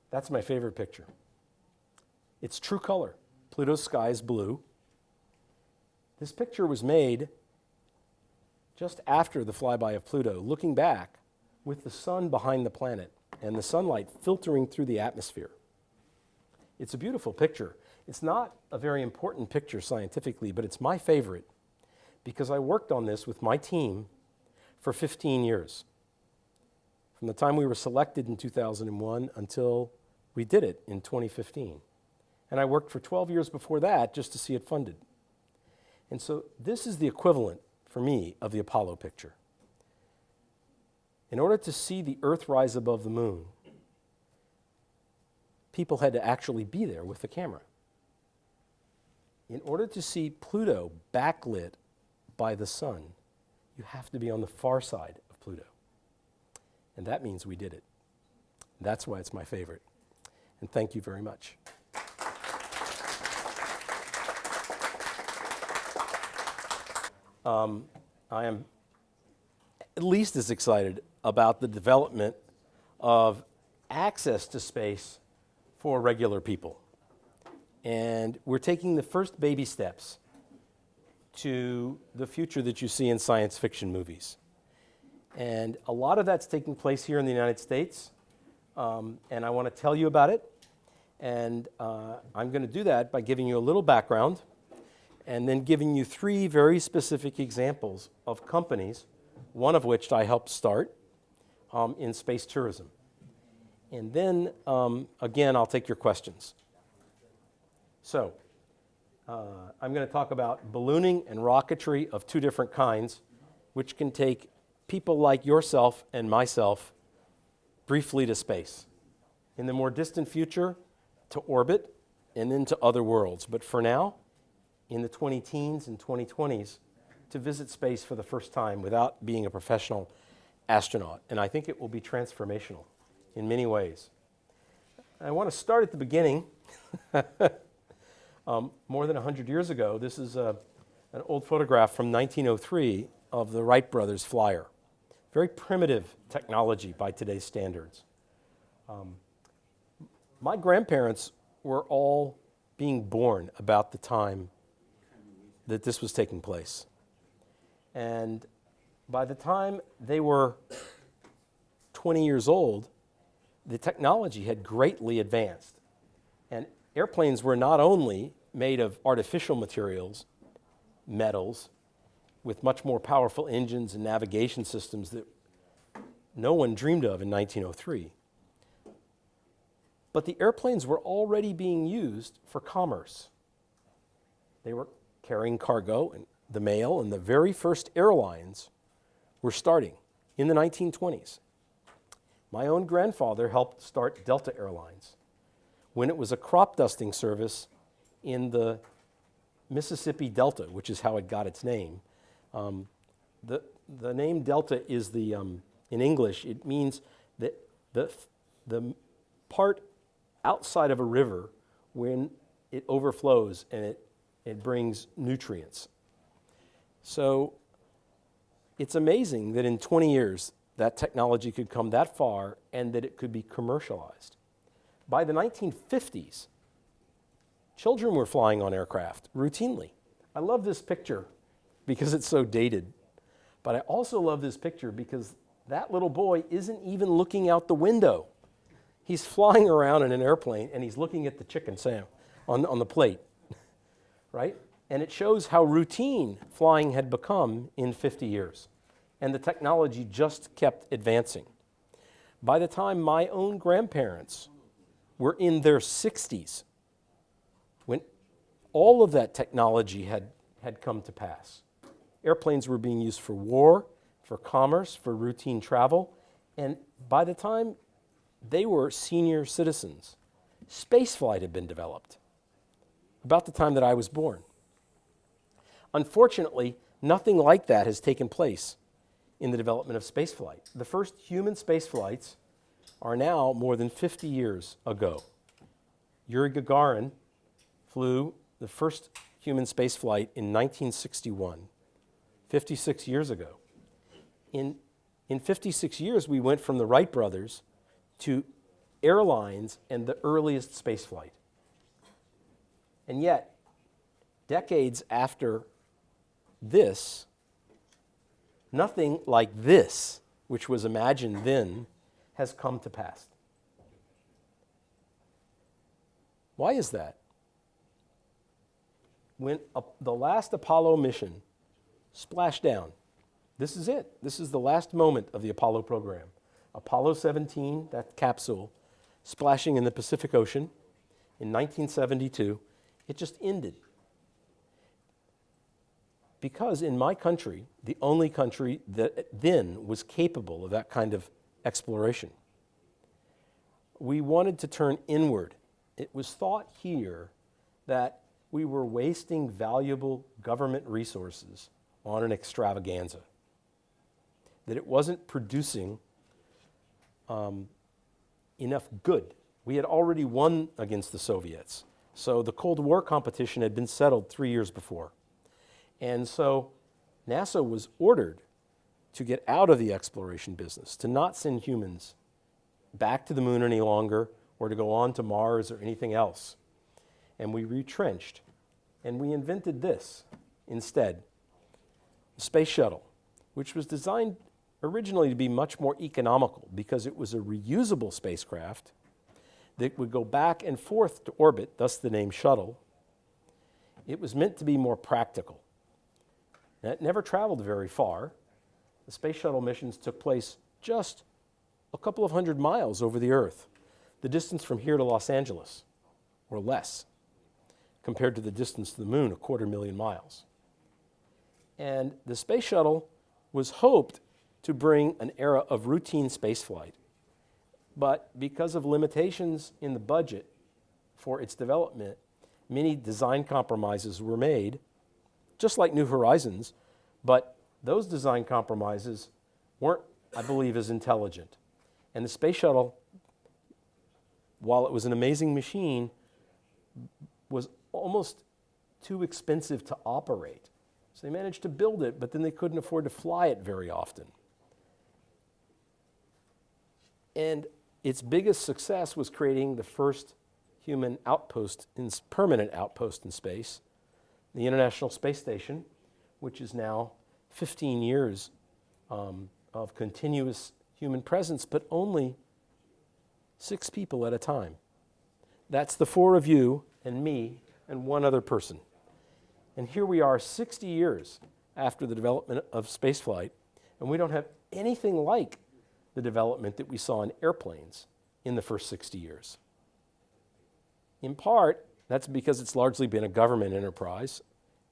That's my favorite picture. It's true color. Pluto's sky is blue. This picture was made just after the flyby of Pluto, looking back with the sun behind the planet and the sunlight filtering through the atmosphere. It's a beautiful picture. It's not a very important picture scientifically, but it's my favorite because I worked on this with my team for 15 years. From the time we were selected in 2001 until we did it in 2015. And I worked for 12 years before that just to see it funded. And so this is the equivalent, for me, of the Apollo picture. In order to see the Earth rise above the moon, people had to actually be there with the camera. In order to see Pluto backlit by the sun, you have to be on the far side of Pluto. And that means we did it. That's why it's my favorite. And thank you very much. I am at least as excited about the development of access to space for regular people. And we're taking the first baby steps to the future that you see in science fiction movies. And a lot of that's taking place here in the United States. And I want to tell you about it. And I'm going to do that by giving you a little background and then giving you 3 very specific examples of companies, one of which I helped start in space tourism. And then, again, I'll take your questions. So, I'm going to talk about ballooning and rocketry of 2 different kinds, which can take people like yourself and myself briefly to space. In the more distant future, to orbit and then to other worlds. But for now, in the 20-teens and 2020s, to visit space for the first time without being a professional astronaut. And I think it will be transformational in many ways. I want to start at the beginning. More than 100 years ago, this is an old photograph from 1903 of the Wright brothers flyer. Very primitive technology by today's standards. My grandparents were all being born about the time that this was taking place. And by the time they were 20 years old, the technology had greatly advanced. And airplanes were not only made of artificial materials, metals, with much more powerful engines and navigation systems that no one dreamed of in 1903. But the airplanes were already being used for commerce. They were carrying cargo and the mail, and the very first airlines were starting in the 1920s. My own grandfather helped start Delta Airlines when it was a crop dusting service in the Mississippi Delta, which is how it got its name. The name Delta is in English, it means that the part outside of a river when it overflows and it brings nutrients. So it's amazing that in 20 years that technology could come that far and that it could be commercialized. By the 1950s, children were flying on aircraft routinely. I love this picture because it's so dated, but I also love this picture because that little boy isn't even looking out the window. He's flying around in an airplane and he's looking at the chicken on the plate, right? And it shows how routine flying had become in 50 years. And the technology just kept advancing. By the time my own grandparents were in their 60s, when all of that technology had come to pass, airplanes were being used for war, for commerce, for routine travel, and by the time they were senior citizens, spaceflight had been developed, about the time that I was born. Unfortunately, nothing like that has taken place in the development of spaceflight. The first human space flights are now more than 50 years ago. Yuri Gagarin flew the first human space flight in 1961, 56 years ago. In 56 years, we went from the Wright brothers to airlines and the earliest space flight. And yet, decades after this, nothing like this, which was imagined then, has come to pass. Why is that? When the last Apollo mission splashed down, this is it. This is the last moment of the Apollo program. Apollo 17, that capsule, splashing in the Pacific Ocean in 1972, it just ended. Because in my country, the only country that then was capable of that kind of exploration, we wanted to turn inward. It was thought here that we were wasting valuable government resources on an extravaganza, that it wasn't producing enough good. We had already won against the Soviets, so the Cold War competition had been settled 3 years before. And so NASA was ordered to get out of the exploration business, to not send humans back to the moon any longer or to go on to Mars or anything else. And we retrenched, and we invented this instead, the Space Shuttle, which was designed originally to be much more economical because it was a reusable spacecraft that would go back and forth to orbit, thus the name shuttle. It was meant to be more practical. And it never traveled very far. The Space Shuttle missions took place just a couple of 100 miles over the Earth, the distance from here to Los Angeles, or less, compared to the distance to the moon, 250,000 miles. And the Space Shuttle was hoped to bring an era of routine spaceflight. But because of limitations in the budget for its development, many design compromises were made, just like New Horizons, but those design compromises weren't, I believe, as intelligent. And the Space Shuttle, while it was an amazing machine, was almost too expensive to operate. So they managed to build it, but then they couldn't afford to fly it very often. And its biggest success was creating the first human outpost, permanent outpost in space, the International Space Station, which is now 15 years of continuous human presence, but only 6 people at a time. That's the 4 of you and me and one other person. And here we are 60 years after the development of spaceflight, and we don't have anything like the development that we saw in airplanes in the first 60 years. In part, that's because it's largely been a government enterprise,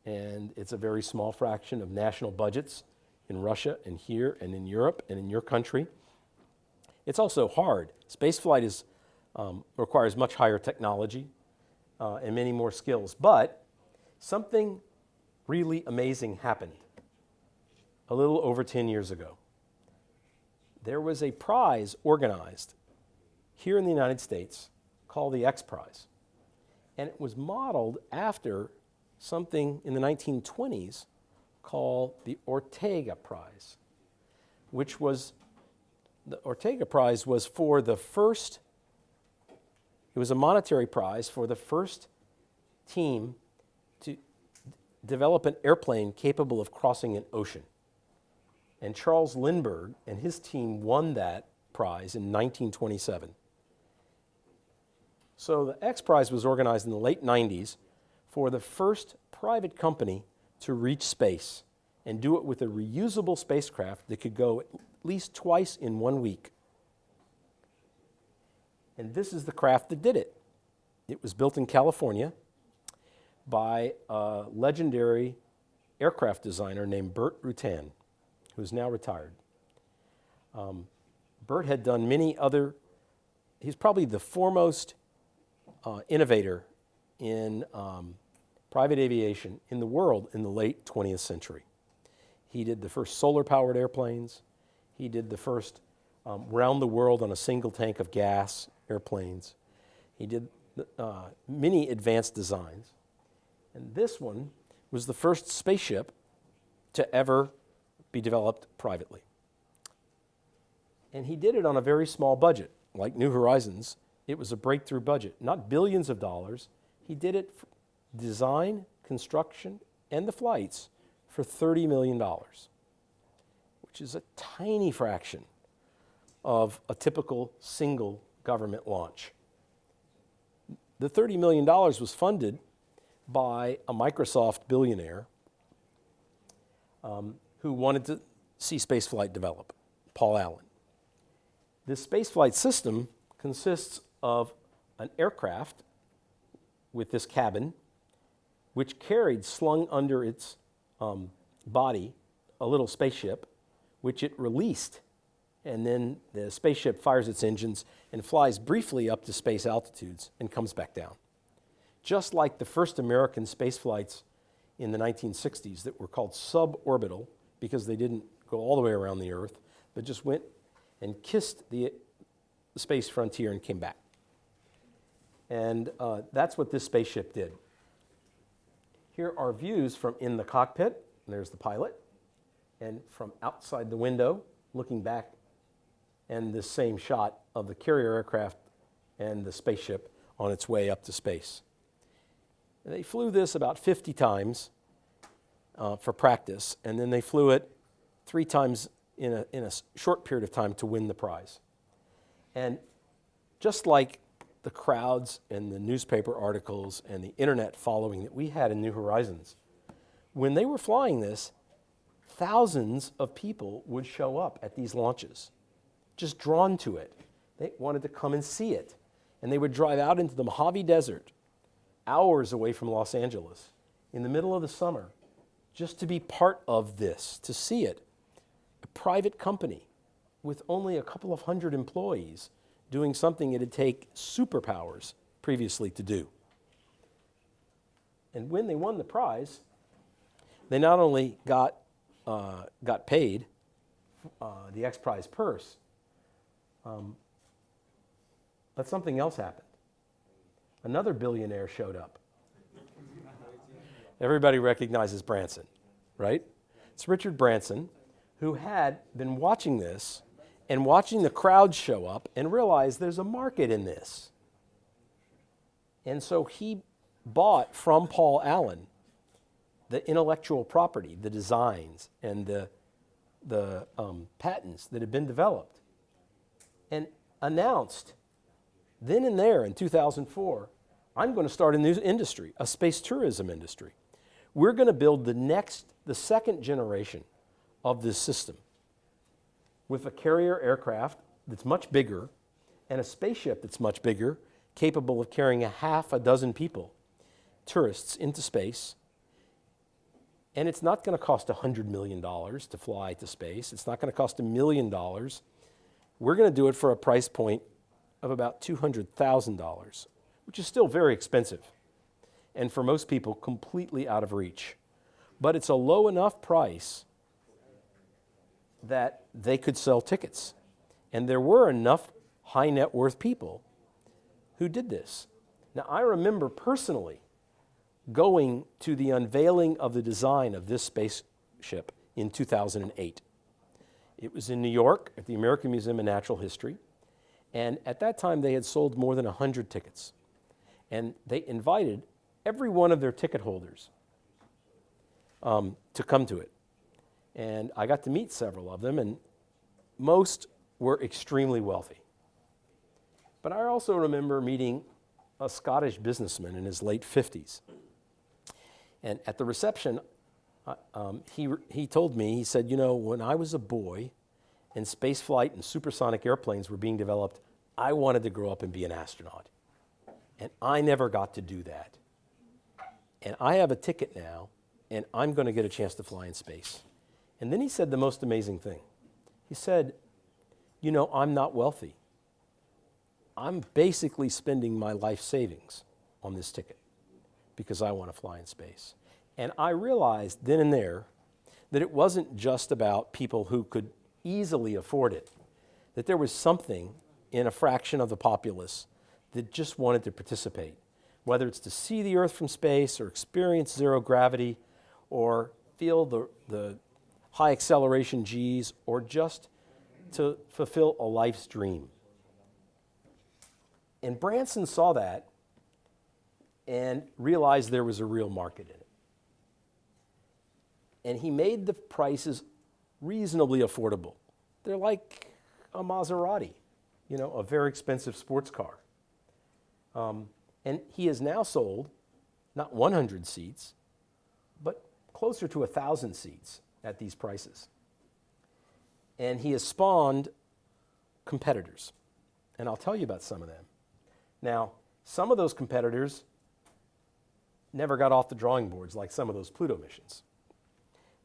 and it's a very small fraction of national budgets in Russia and here and in Europe and in your country. It's also hard. Spaceflight requires much higher technology and many more skills, but something really amazing happened a little over 10 years ago. There was a prize organized here in the United States called the X Prize. And it was modeled after something in the 1920s called the Ortega Prize, which was, the Ortega Prize was for the first, it was a monetary prize for the first team to develop an airplane capable of crossing an ocean. And Charles Lindbergh and his team won that prize in 1927. So the X Prize was organized in the late 90s for the first private company to reach space and do it with a reusable spacecraft that could go at least twice in 1 week. And this is the craft that did it. It was built in California by a legendary aircraft designer named Burt Rutan, who's now retired. Burt had done many other, he's probably the foremost innovator in private aviation in the world in the late 20th century. He did the first solar-powered airplanes. He did the first round the world on a single tank of gas airplanes. He did many advanced designs. And this one was the first spaceship to ever be developed privately. And he did it on a very small budget. Like New Horizons, it was a breakthrough budget, not billions of dollars. He did it for design, construction, and the flights for $30 million, which is a tiny fraction of a typical single government launch. The $30 million was funded by a Microsoft billionaire who wanted to see spaceflight develop, Paul Allen. This spaceflight system consists of an aircraft with this cabin, which carried slung under its body a little spaceship, which it released. And then the spaceship fires its engines and flies briefly up to space altitudes and comes back down. Just like the first American space flights in the 1960s that were called suborbital because they didn't go all the way around the Earth, but just went and kissed the space frontier and came back. And that's what this spaceship did. Here are views from in the cockpit. There's the pilot. And from outside the window, looking back, and this same shot of the carrier aircraft and the spaceship on its way up to space. And they flew this about 50 times for practice, and then they flew it 3 times in a short period of time to win the prize. And just like the crowds and the newspaper articles and the internet following that we had in New Horizons, when they were flying this, thousands of people would show up at these launches, just drawn to it. They wanted to come and see it. And they would drive out into the Mojave Desert, hours away from Los Angeles, in the middle of the summer, just to be part of this, to see it. A private company with only a couple of hundred employees doing something it'd take superpowers previously to do. And when they won the prize, they not only got paid the X Prize purse, but something else happened. Another billionaire showed up. Everybody recognizes Branson, right? It's Richard Branson, who had been watching this and watching the crowd show up and realized there's a market in this. And so he bought from Paul Allen the intellectual property, the designs, and the patents that had been developed, and announced then and there in 2004, I'm going to start a new industry, a space tourism industry. We're going to build the second generation of this system with a carrier aircraft that's much bigger and a spaceship that's much bigger, capable of carrying a half a dozen people, tourists, into space. And it's not going to cost $100 million to fly to space. It's not going to cost $1 million. We're going to do it for a price point of about $200,000, which is still very expensive, and for most people, completely out of reach. But it's a low enough price that they could sell tickets. And there were enough high net worth people who did this. Now, I remember personally going to the unveiling of the design of this spaceship in 2008. It was in New York at the American Museum of Natural History. And at that time, they had sold more than 100 tickets. And they invited every one of their ticket holders to come to it. And I got to meet several of them, and most were extremely wealthy. But I also remember meeting a Scottish businessman in his late 50s. And at the reception, he told me, he said, you know, when I was a boy and space flight and supersonic airplanes were being developed, I wanted to grow up and be an astronaut. And I never got to do that. And I have a ticket now, and I'm going to get a chance to fly in space. And then he said the most amazing thing. He said, you know, I'm not wealthy. I'm basically spending my life savings on this ticket because I want to fly in space. And I realized then and there that it wasn't just about people who could easily afford it, that there was something in a fraction of the populace that just wanted to participate, whether it's to see the Earth from space or experience zero gravity or feel the high acceleration G's or just to fulfill a life's dream. And Branson saw that and realized there was a real market in it. And he made the prices reasonably affordable. They're like a Maserati, you know, a very expensive sports car. And he has now sold not 100 seats, but closer to 1,000 seats at these prices. And he has spawned competitors. And I'll tell you about some of them. Now, some of those competitors never got off the drawing boards like some of those Pluto missions.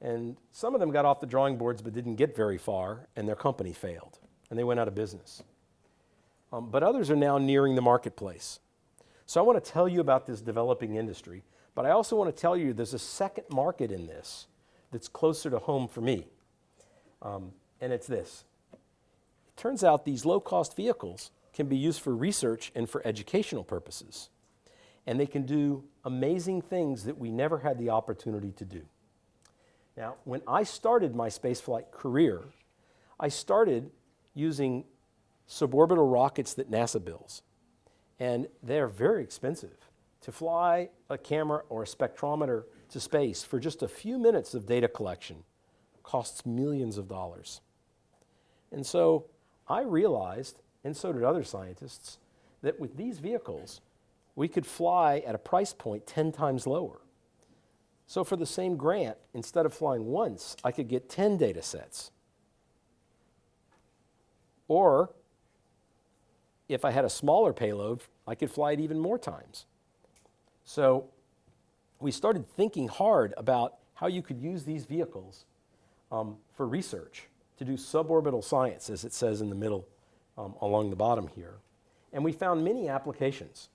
And some of them got off the drawing boards but didn't get very far, and their company failed, and they went out of business. But others are now nearing the marketplace. So I want to tell you about this developing industry, but I also want to tell you there's a second market in this that's closer to home for me, and it's this. It turns out these low-cost vehicles can be used for research and for educational purposes, and they can do amazing things that we never had the opportunity to do. Now, when I started my spaceflight career, I started using suborbital rockets that NASA builds. And they're very expensive. To fly a camera or a spectrometer to space for just a few minutes of data collection costs millions of dollars. And so I realized, and so did other scientists, that with these vehicles, we could fly at a price point 10 times lower. So for the same grant, instead of flying once, I could get 10 data sets. Or if I had a smaller payload, I could fly it even more times. So we started thinking hard about how you could use these vehicles for research, to do suborbital science, as it says in the middle along the bottom here. And we found many applications.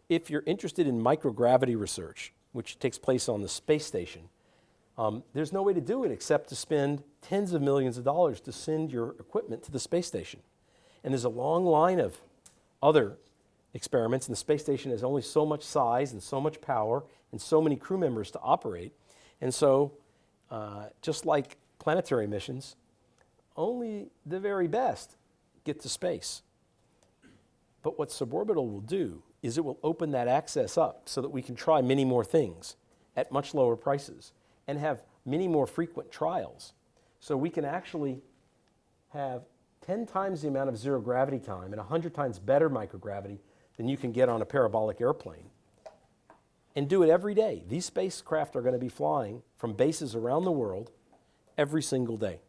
If you're interested in microgravity research, which takes place on the space station, there's no way to do it except to spend tens of millions of dollars to send your equipment to the space station. And there's a long line of other experiments, and the space station has only so much size and so much power and so many crew members to operate. And so, just like planetary missions, only the very best get to space. But what suborbital will do is it will open that access up so that we can try many more things at much lower prices and have many more frequent trials. So we can actually have 10 times the amount of zero gravity time and 100 times better microgravity than you can get on a parabolic airplane, and do it every day. These spacecraft are going to be flying from bases around the world every single day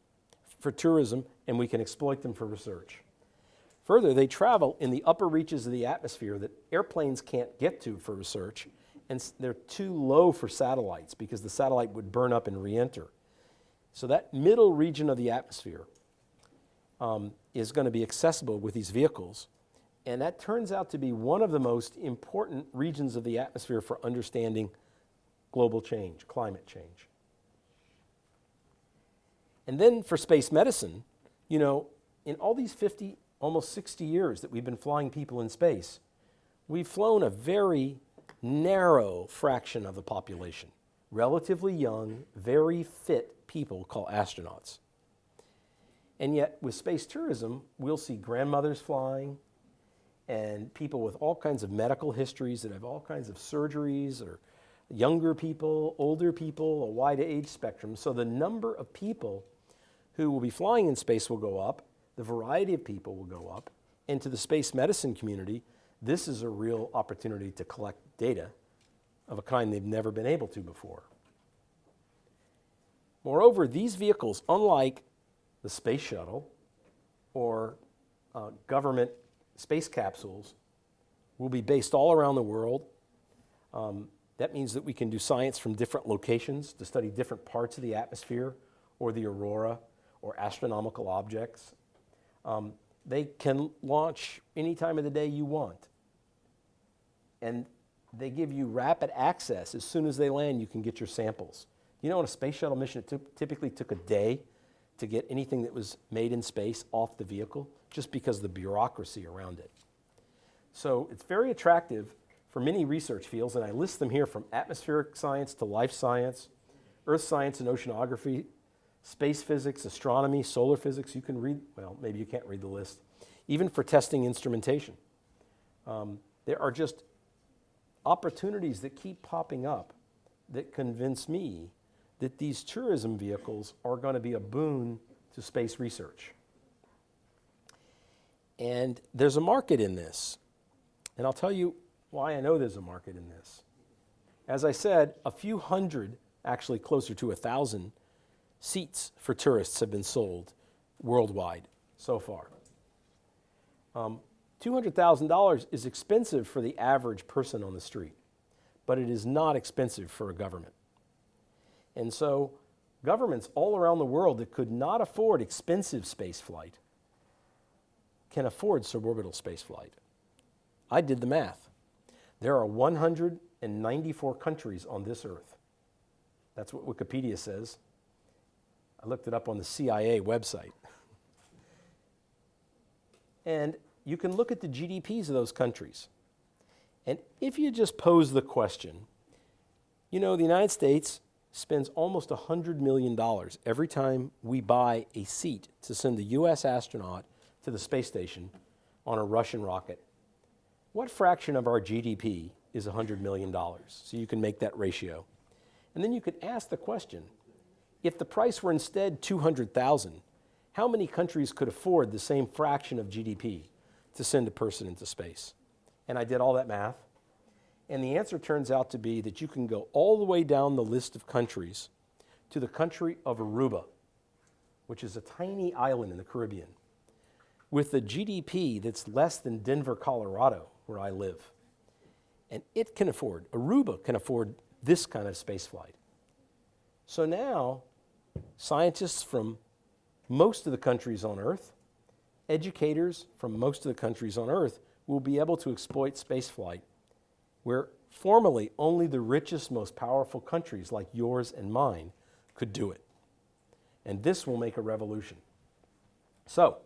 for tourism, and we can exploit them for research. Further, they travel in the upper reaches of the atmosphere that airplanes can't get to for research, and they're too low for satellites because the satellite would burn up and re-enter. So that middle region of the atmosphere is going to be accessible with these vehicles, and that turns out to be one of the most important regions of the atmosphere for understanding global change, climate change. And then for space medicine, you know, in all these 50, almost 60 years that we've been flying people in space, we've flown a very narrow fraction of the population, relatively young, very fit people called astronauts. And yet with space tourism, we'll see grandmothers flying and people with all kinds of medical histories that have all kinds of surgeries, or younger people, older people, a wide age spectrum. So the number of people who will be flying in space will go up, the variety of people will go up, and to the space medicine community, this is a real opportunity to collect data of a kind they've never been able to before. Moreover, these vehicles, unlike the space shuttle or government space capsules, will be based all around the world. That means that we can do science from different locations to study different parts of the atmosphere or the aurora or astronomical objects. They can launch any time of the day you want. And They give you rapid access. As soon as they land, you can get your samples. You know, on a space shuttle mission, it typically took a day to get anything that was made in space off the vehicle, just because of the bureaucracy around it. So it's very attractive for many research fields, and I list them here from atmospheric science to life science, earth science and oceanography, space physics, astronomy, solar physics. You can read, well, maybe you can't read the list. Even for testing instrumentation. There are just opportunities that keep popping up that convince me that these tourism vehicles are going to be a boon to space research. And there's a market in this. And I'll tell you why I know there's a market in this. As I said, a few hundred, actually closer to 1,000, seats for tourists have been sold worldwide so far. $200,000 is expensive for the average person on the street, but it is not expensive for a government. And so governments all around the world that could not afford expensive space flight can afford suborbital space flight. I did the math. There are 194 countries on this earth. That's what Wikipedia says. I looked it up on the CIA website. And you can look at the GDPs of those countries. And if you just pose the question, you know, the United States spends almost $100 million every time we buy a seat to send a US astronaut to the space station on a Russian rocket. What fraction of our GDP is $100 million? So you can make that ratio. And then you could ask the question, if the price were instead $200,000, how many countries could afford the same fraction of GDP to send a person into space? And I did all that math. And the answer turns out to be that you can go all the way down the list of countries to the country of Aruba, which is a tiny island in the Caribbean, with a GDP that's less than Denver, Colorado, where I live. And it can afford, Aruba can afford this kind of space flight. So now, scientists from most of the countries on Earth, educators from most of the countries on Earth will be able to exploit spaceflight, where formerly only the richest, most powerful countries like yours and mine could do it. And this will make a revolution. So,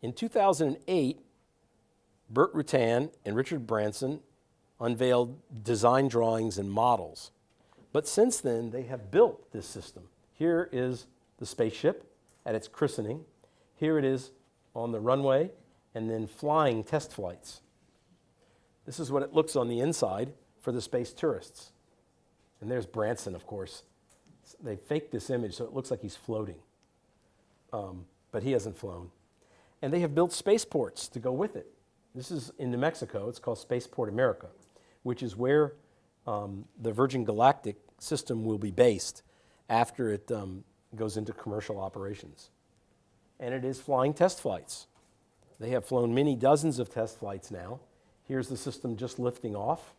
in 2008, Burt Rutan and Richard Branson unveiled design drawings and models. But since then, they have built this system. Here is the spaceship at its christening. Here it is on the runway, and then flying test flights. This is what it looks on the inside for the space tourists. And there's Branson, of course. They faked this image so it looks like he's floating. But he hasn't flown. And they have built spaceports to go with it. This is in New Mexico. It's called Spaceport America, which is where the Virgin Galactic system will be based after it goes into commercial operations. And it is flying test flights. They have flown many dozens of test flights now. Here's the system just lifting off.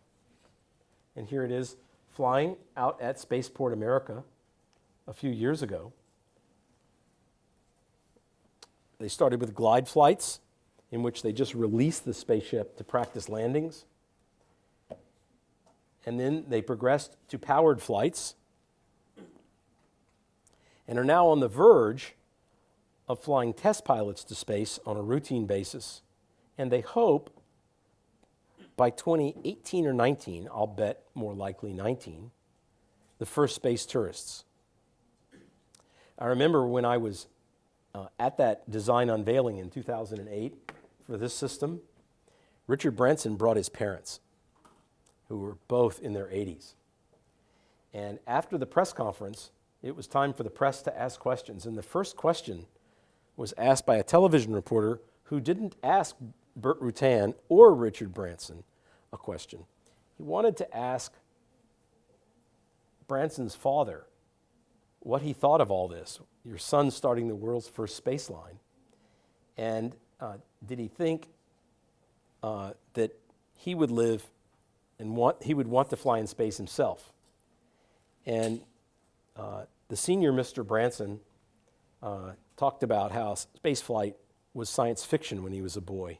And here it is flying out at Spaceport America a few years ago. They started with glide flights, in which they just released the spaceship to practice landings. And then they progressed to powered flights and are now on the verge of flying test pilots to space on a routine basis. And they hope by 2018 or 19, I'll bet more likely 19, the first space tourists. I remember when I was at that design unveiling in 2008 for this system, Richard Branson brought his parents, who were both in their 80s. And after the press conference, it was time for the press to ask questions. And the first question was asked by a television reporter who didn't ask Burt Rutan or Richard Branson a question. He wanted to ask Branson's father what he thought of all this. Your son starting the world's first space line. And did he think that he would live and he would want to fly in space himself? And the senior Mr. Branson talked about how spaceflight was science fiction when he was a boy.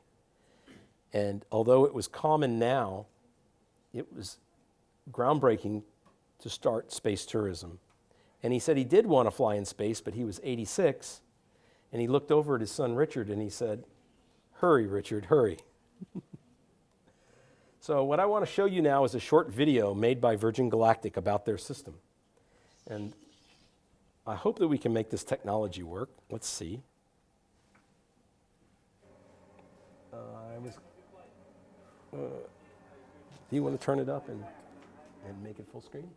And although it was common now it was groundbreaking to start space tourism. And he said he did want to fly in space, but he was 86, and he looked over at his son Richard and he said, "Hurry, Richard, hurry." So what I want to show you now is a short video made by Virgin Galactic about their system. And I hope that we can make this technology work. Let's see. Do you want to turn it up and make it full screen?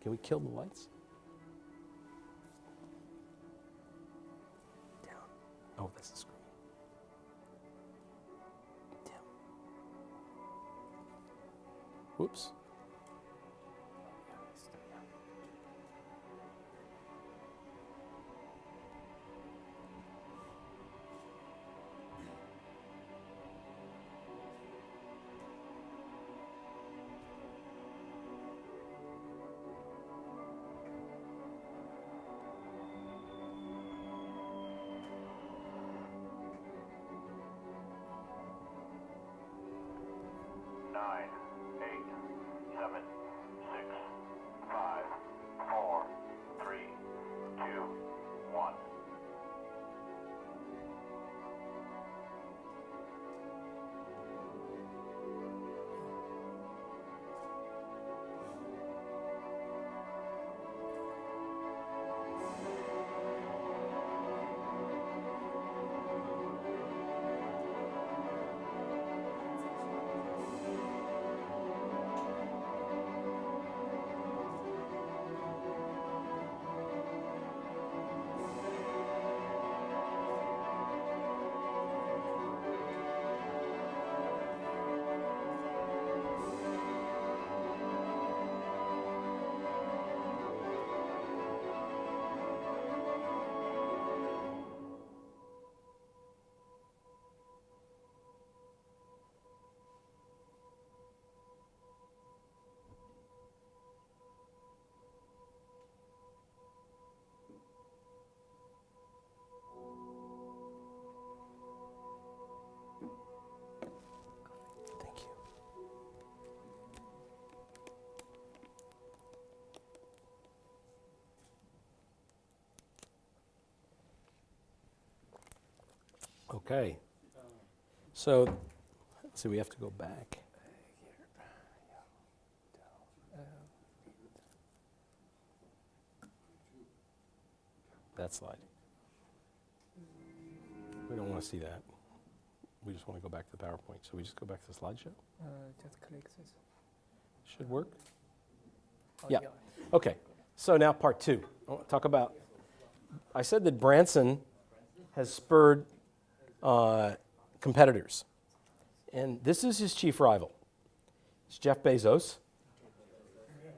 Can we kill the lights? Down. Oh, that's the screen. Dim. Whoops. Nine, 8, 7, 6, 5, 4, 3, 2, 1. Thank you. Okay. So, so we have to go back. That slide. We don't want to see that. We just want to go back to the PowerPoint. So we just go back to the slideshow. Just click this. Should work. Oh, Yeah. Okay. So now part two. I want to talk about. I said that Branson has spurred competitors, and this is his chief rival. It's Jeff Bezos,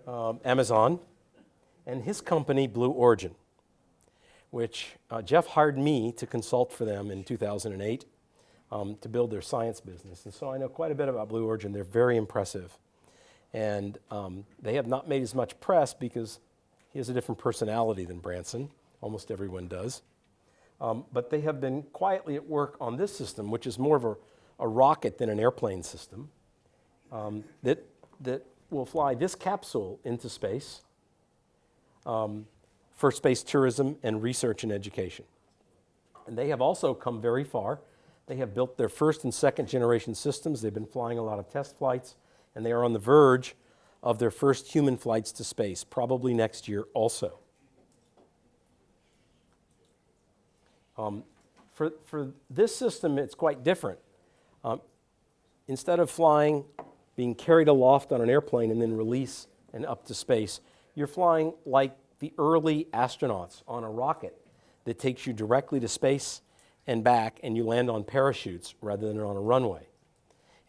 Amazon, and his company Blue Origin, which Jeff hired me to consult for them in 2008 to build their science business. And so I know quite a bit about Blue Origin. They're very impressive. And they have not made as much press because he has a different personality than Branson. Almost everyone does. But they have been quietly at work on this system, which is more of a rocket than an airplane system, that will fly this capsule into space for space tourism and research and education. And they have also come very far. They have built their first and second generation systems. They've been flying a lot of test flights, and they are on the verge of their first human flights to space, probably next year also. For this system, it's quite different. Instead of flying, being carried aloft on an airplane and then release and up to space, you're flying like the early astronauts on a rocket that takes you directly to space and back, and you land on parachutes rather than on a runway.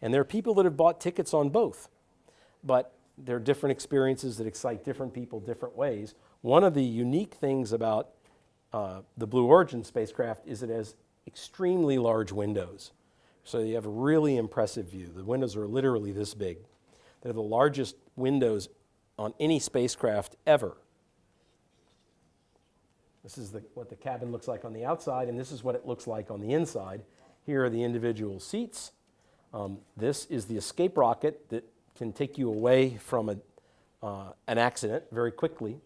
And there are people that have bought tickets on both, but there are different experiences that excite different people different ways. One of the unique things about the Blue Origin spacecraft is it has extremely large windows. So you have a really impressive view. The windows are literally this big. They're the largest windows on any spacecraft ever. This is what the cabin looks like on the outside, and this is what it looks like on the inside. Here are the individual seats. This is the escape rocket that can take you away from an accident very quickly.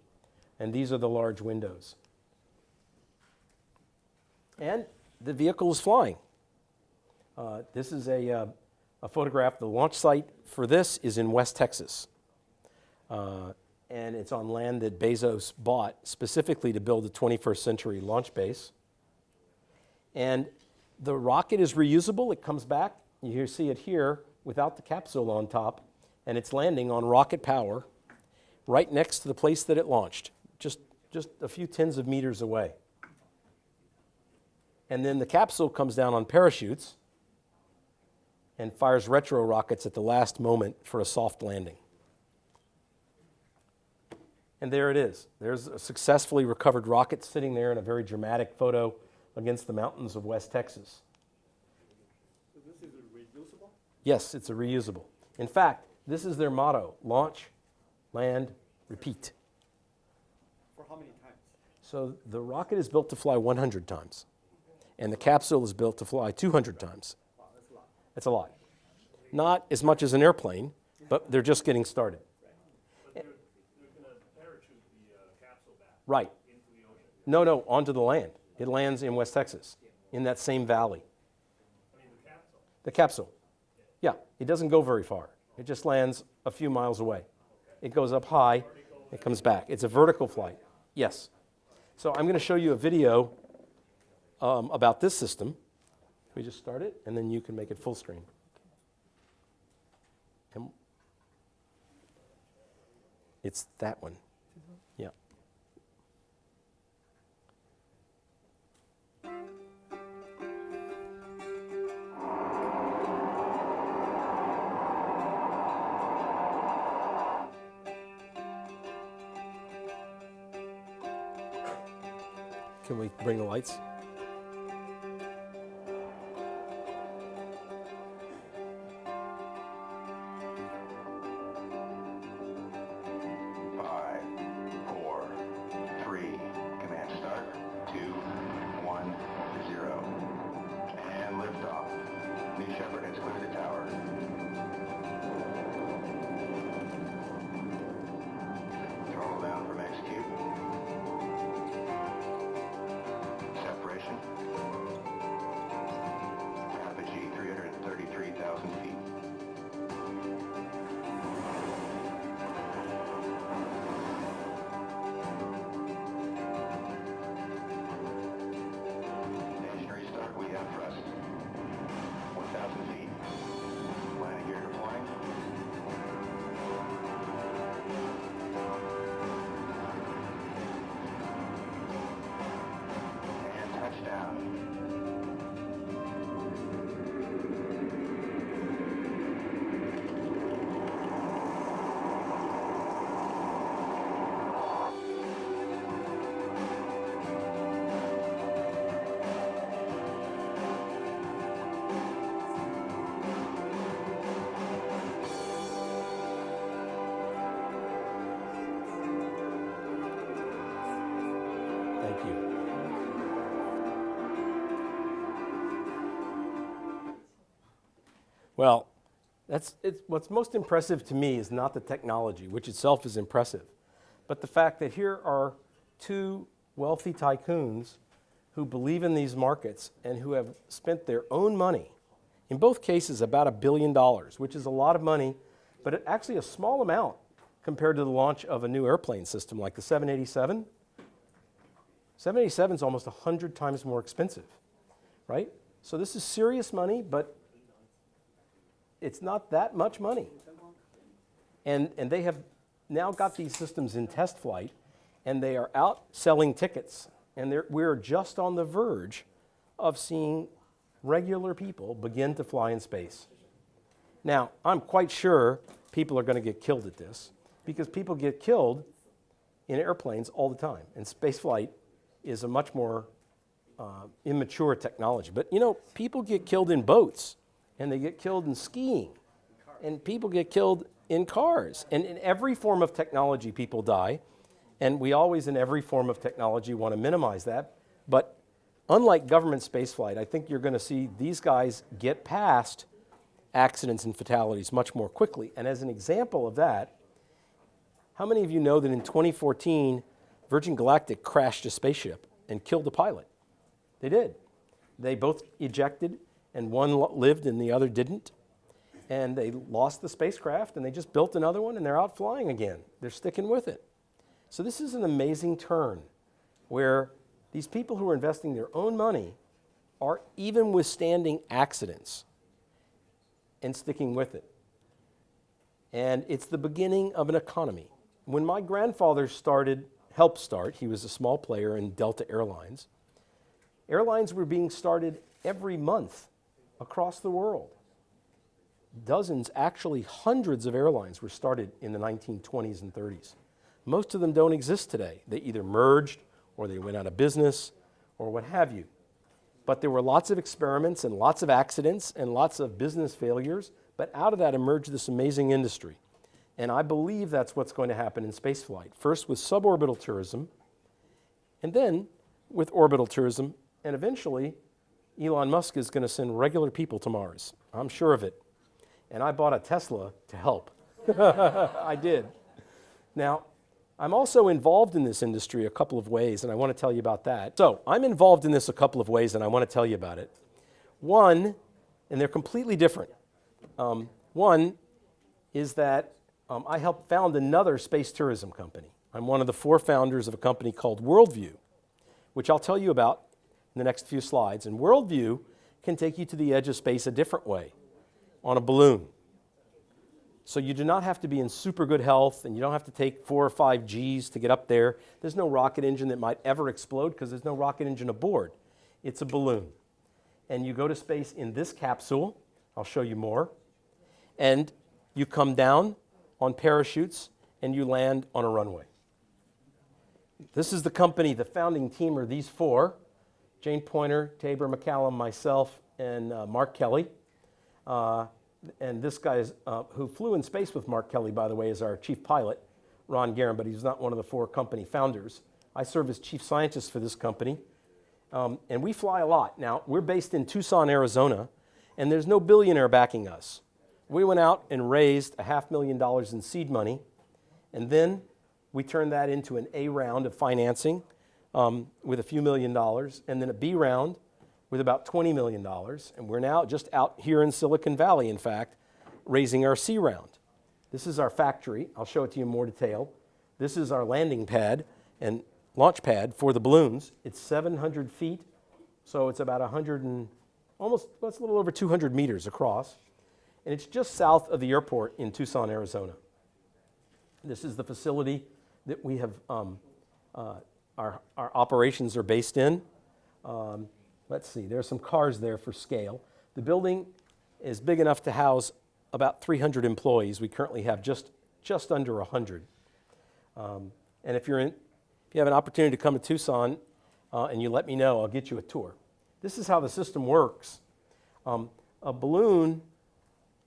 And these are the large windows. And the vehicle is flying. This is a photograph. The launch site for this is in West Texas. And it's on land that Bezos bought specifically to build a 21st century launch base. And the rocket is reusable. It comes back. You see it here without the capsule on top. And it's landing on rocket power right next to the place that it launched, just a few tens of meters away. And then the capsule comes down on parachutes and fires retro rockets at the last moment for a soft landing. And there it is. There's a successfully recovered rocket sitting there in a very dramatic photo against the mountains of West Texas. So this is reusable? Yes, it's a reusable. In fact, this is their motto: launch, land, repeat. For how many times? So the rocket is built to fly 100 times, and the capsule is built to fly 200 times. Wow, that's a lot. That's a lot. Not as much as an airplane, but they're just getting started. But they're going to parachute the capsule back Right. into the ocean. No, onto the land. It lands in West Texas, in that same valley. I mean, the capsule. The capsule. Yeah, it doesn't go very far. It just lands a few miles away. It goes up high, it comes back. It's a vertical flight. Yes. So I'm going to show you a video about this system. We just start it, and then you can make it full screen. And it's that one. Yeah. Can we bring the lights? Five, four, three, command start, 2, 1, 0. And liftoff. New Shepard has cleared the tower. Throttle down from execute. Separation. Apogee 333,000 feet. Stationary start, we have thrust. 1,000 feet. Landing gear deploying. And touchdown. Thank you. Well, what's most impressive to me is not the technology, which itself is impressive, but the fact that here are two wealthy tycoons who believe in these markets and who have spent their own money, in both cases about $1 billion, which is a lot of money, but actually a small amount compared to the launch of a new airplane system like the 787. 787 is almost 100 times more expensive, right? So this is serious money, but it's not that much money. And they have now got these systems in test flight, and they are out selling tickets. And we're just on the verge of seeing regular people begin to fly in space. Now, I'm quite sure people are going to get killed at this, because people get killed in airplanes all the time. And space flight is a much more immature technology. But you know, people get killed in boats, and they get killed in skiing, and people get killed in cars. And in every form of technology, people die. And we always, in every form of technology, want to minimize that. But unlike government spaceflight, I think you're going to see these guys get past accidents and fatalities much more quickly. And as an example of that, how many of you know that in 2014, Virgin Galactic crashed a spaceship and killed a pilot? They did. They both ejected, and one lived and the other didn't. And they lost the spacecraft, and they just built another one, and they're out flying again. They're sticking with it. So this is an amazing turn where these people who are investing their own money are even withstanding accidents and sticking with it. And it's the beginning of an economy. When my grandfather helped start, he was a small player in Delta Airlines. Airlines were being started every month across the world. Dozens, actually hundreds of airlines were started in the 1920s and 30s. Most of them don't exist today. They either merged or they went out of business or what have you. But there were lots of experiments and lots of accidents and lots of business failures, but out of that emerged this amazing industry. And I believe that's what's going to happen in spaceflight. First with suborbital tourism, and then with orbital tourism, and eventually Elon Musk is going to send regular people to Mars. I'm sure of it. And I bought a Tesla to help. I did. Now, I'm also involved in this industry a couple of ways, and I want to tell you about that. So, I'm involved in this a couple of ways, and I want to tell you about it. One, and they're completely different. One is that I helped found another space tourism company. I'm one of the 4 founders of a company called Worldview, which I'll tell you about in the next few slides. And Worldview can take you to the edge of space a different way, on a balloon. So you do not have to be in super good health, and you don't have to take 4 or 5 Gs to get up there. There's no rocket engine that might ever explode because there's no rocket engine aboard. It's a balloon. And you go to space in this capsule. I'll show you more. And you come down on parachutes, and you land on a runway. This is the company. The founding team are these 4, Jane Pointer, Tabor McCallum, myself, and Mark Kelly. And this guy is, who flew in space with Mark Kelly, by the way, is our chief pilot, Ron Guerin, but he's not one of the 4 company founders. I serve as chief scientist for this company, and we fly a lot. Now, we're based in Tucson, Arizona, and there's no billionaire backing us. We went out and raised $500,000 in seed money, and then we turned that into an A round of financing with a few $1,000,000, and then a B round with about $20 million. And we're now just out here in Silicon Valley, in fact, raising our C round. This is our factory. I'll show it to you in more detail. This is our landing pad and launch pad for the balloons. It's 700 feet, so it's about it's a little over 200 meters across. And it's just south of the airport in Tucson, Arizona. This is the facility that we have, our operations are based in. Let's see, there's some cars there for scale. The building is big enough to house about 300 employees. We currently have just under 100. And if you have an opportunity to come to Tucson and you let me know, I'll get you a tour. This is how the system works. A balloon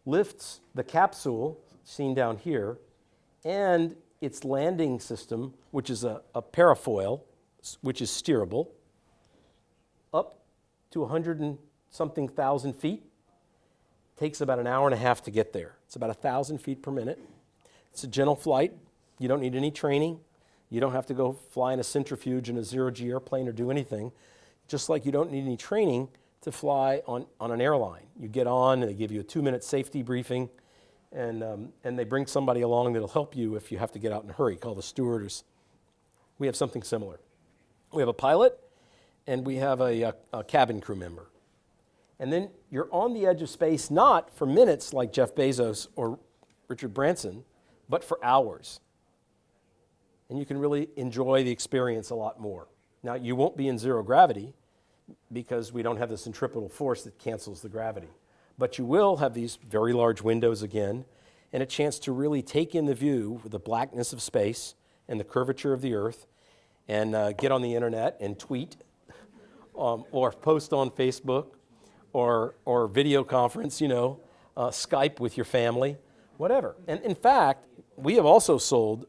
lifts the capsule, seen down here, and its landing system, which is a parafoil, which is steerable, up to 100 and something thousand feet. Takes about an hour and a half to get there. It's about 1,000 feet per minute. It's a gentle flight. You don't need any training. You don't have to go fly in a centrifuge in a zero-G airplane or do anything. Just like you don't need any training to fly on an airline. You get on, and they give you a 2-minute safety briefing, and they bring somebody along that'll help you if you have to get out in a hurry, call the stewardess. We have something similar. We have a pilot, and we have a cabin crew member. And then you're on the edge of space, not for minutes like Jeff Bezos or Richard Branson, but for hours. And you can really enjoy the experience a lot more. Now, you won't be in zero gravity because we don't have the centripetal force that cancels the gravity. But you will have these very large windows again, and a chance to really take in the view, the blackness of space and the curvature of the Earth, and get on the internet and tweet or post on Facebook or video conference, Skype with your family, whatever. And in fact, we have also sold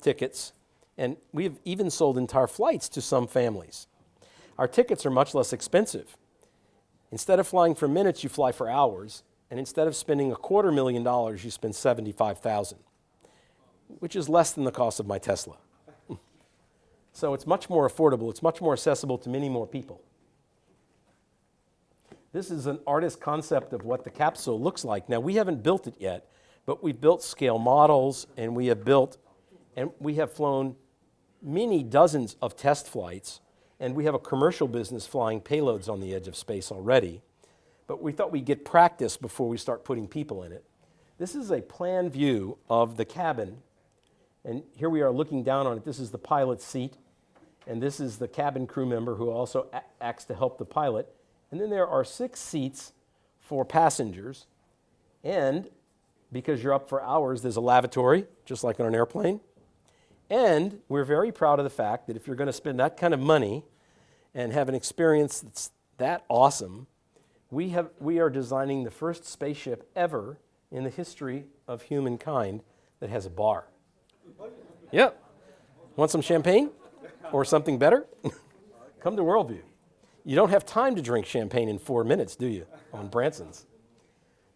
tickets, and we have even sold entire flights to some families. Our tickets are much less expensive. Instead of flying for minutes, you fly for hours. And instead of spending $250,000, you spend $75,000, which is less than the cost of my Tesla. So it's much more affordable. It's much more accessible to many more people. This is an artist's concept of what the capsule looks like. Now, we haven't built it yet, but we've built scale models, and we have flown many dozens of test flights, and we have a commercial business flying payloads on the edge of space already. But we thought we'd get practice before we start putting people in it. This is a plan view of the cabin, and here we are looking down on it. This is the pilot's seat, and this is the cabin crew member who also acts to help the pilot. And then there are 6 seats for passengers, and because you're up for hours, there's a lavatory, just like on an airplane. And we're very proud of the fact that if you're going to spend that kind of money and have an experience that's that awesome, we are designing the first spaceship ever in the history of humankind that has a bar. Yep. Want some champagne or something better? Come to Worldview. You don't have time to drink champagne in 4 minutes, do you, on Branson's?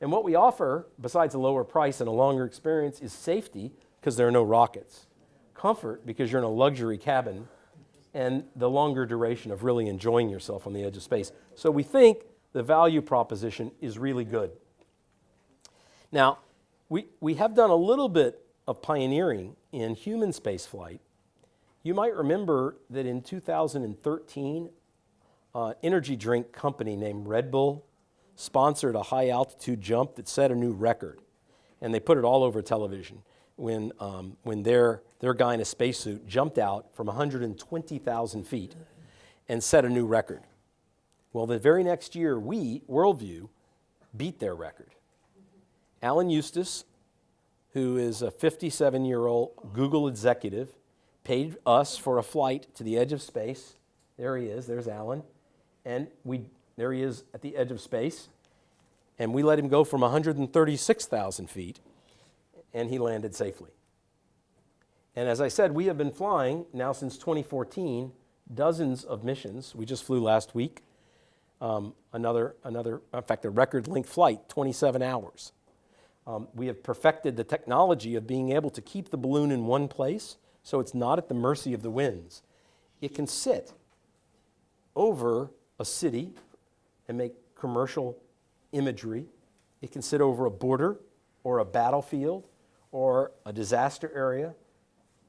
And what we offer, besides a lower price and a longer experience, is safety, because there are no rockets. Comfort, because you're in a luxury cabin, and the longer duration of really enjoying yourself on the edge of space. So we think the value proposition is really good. Now, we have done a little bit of pioneering in human spaceflight. You might remember that in 2013, an energy drink company named Red Bull sponsored a high-altitude jump that set a new record. And they put it all over television when their guy in a spacesuit jumped out from 120,000 feet and set a new record. Well, the very next year, we, Worldview, beat their record. Alan Eustace, who is a 57-year-old Google executive, paid us for a flight to the edge of space. There he is, there's Alan. And there he is at the edge of space. And we let him go from 136,000 feet, and he landed safely. And as I said, we have been flying now since 2014, dozens of missions. We just flew last week. In fact, a record length flight, 27 hours. We have perfected the technology of being able to keep the balloon in one place so it's not at the mercy of the winds. It can sit over a city and make commercial imagery. It can sit over a border or a battlefield or a disaster area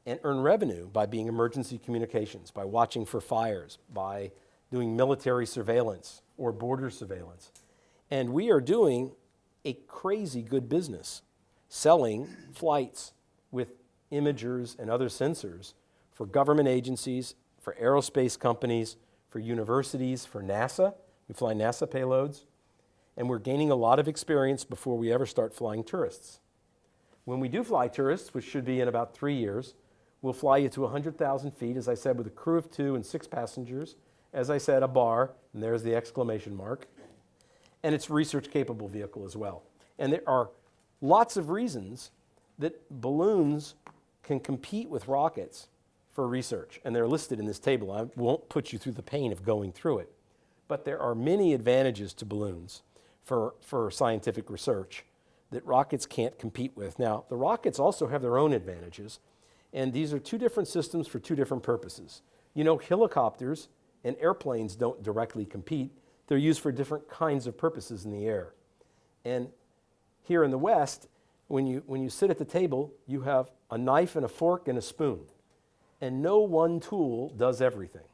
and earn revenue by being emergency communications, by watching for fires, by doing military surveillance or border surveillance. And we are doing a crazy good business selling flights with imagers and other sensors for government agencies, for aerospace companies, for universities, for NASA. We fly NASA payloads. And we're gaining a lot of experience before we ever start flying tourists. When we do fly tourists, which should be in about 3 years, we'll fly you to 100,000 feet, as I said, with a crew of 2 and 6 passengers. As I said, a bar, and there's the exclamation mark. And it's a research-capable vehicle as well. And there are lots of reasons that balloons can compete with rockets for research, and they're listed in this table. I won't put you through the pain of going through it. But there are many advantages to balloons for scientific research that rockets can't compete with. Now, the rockets also have their own advantages, and these are 2 different systems for 2 different purposes. You know, helicopters and airplanes don't directly compete. They're used for different kinds of purposes in the air. And here in the West, when you sit at the table, you have a knife and a fork and a spoon. And no one tool does everything.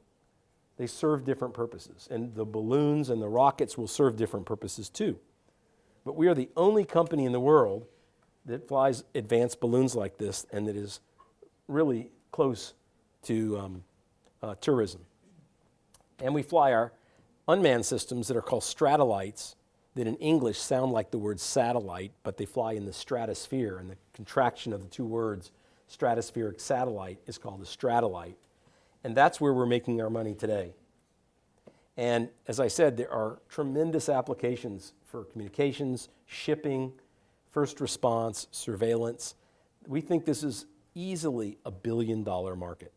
They serve different purposes. And the balloons and the rockets will serve different purposes too. But we are the only company in the world that flies advanced balloons like this and that is really close to tourism. And we fly our unmanned systems that are called Stratolites, that in English sound like the word satellite, but they fly in the stratosphere, and the contraction of the 2 words, stratospheric satellite, is called a Stratolite. And that's where we're making our money today. And as I said, there are tremendous applications for communications, shipping, first response, surveillance. We think this is easily a $1 billion market.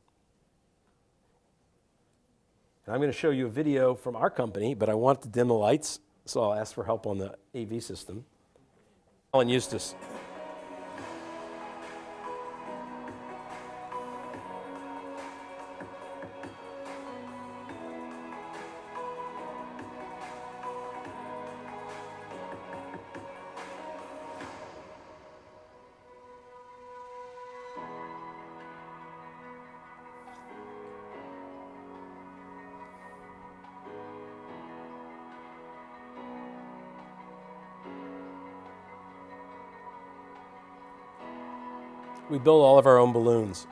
And I'm going to show you a video from our company, but I want to dim the lights, so I'll ask for help on the AV system. Alan Eustace. We build all of our own balloons.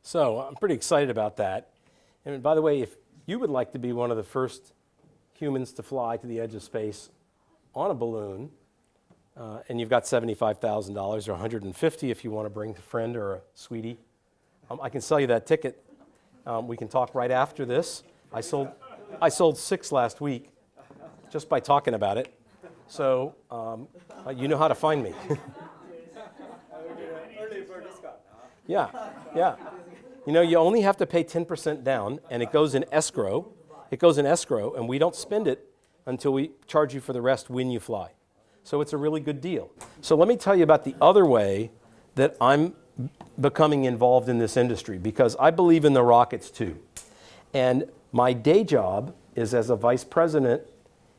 So I'm pretty excited about that. And by the way, if you would like to be one of the first humans to fly to the edge of space on a balloon, and you've got $75,000 or $150 if you want to bring a friend or a sweetie, I can sell you that ticket. We can talk right after this. I sold 6 last week just by talking about it. So you know how to find me. Early bird discount. Yeah, yeah. You know, you only have to pay 10% down, and it goes in escrow. It goes in escrow, and we don't spend it until we charge you for the rest when you fly. So it's a really good deal. So let me tell you about the other way that I'm becoming involved in this industry, because I believe in the rockets too. And my day job is as a vice president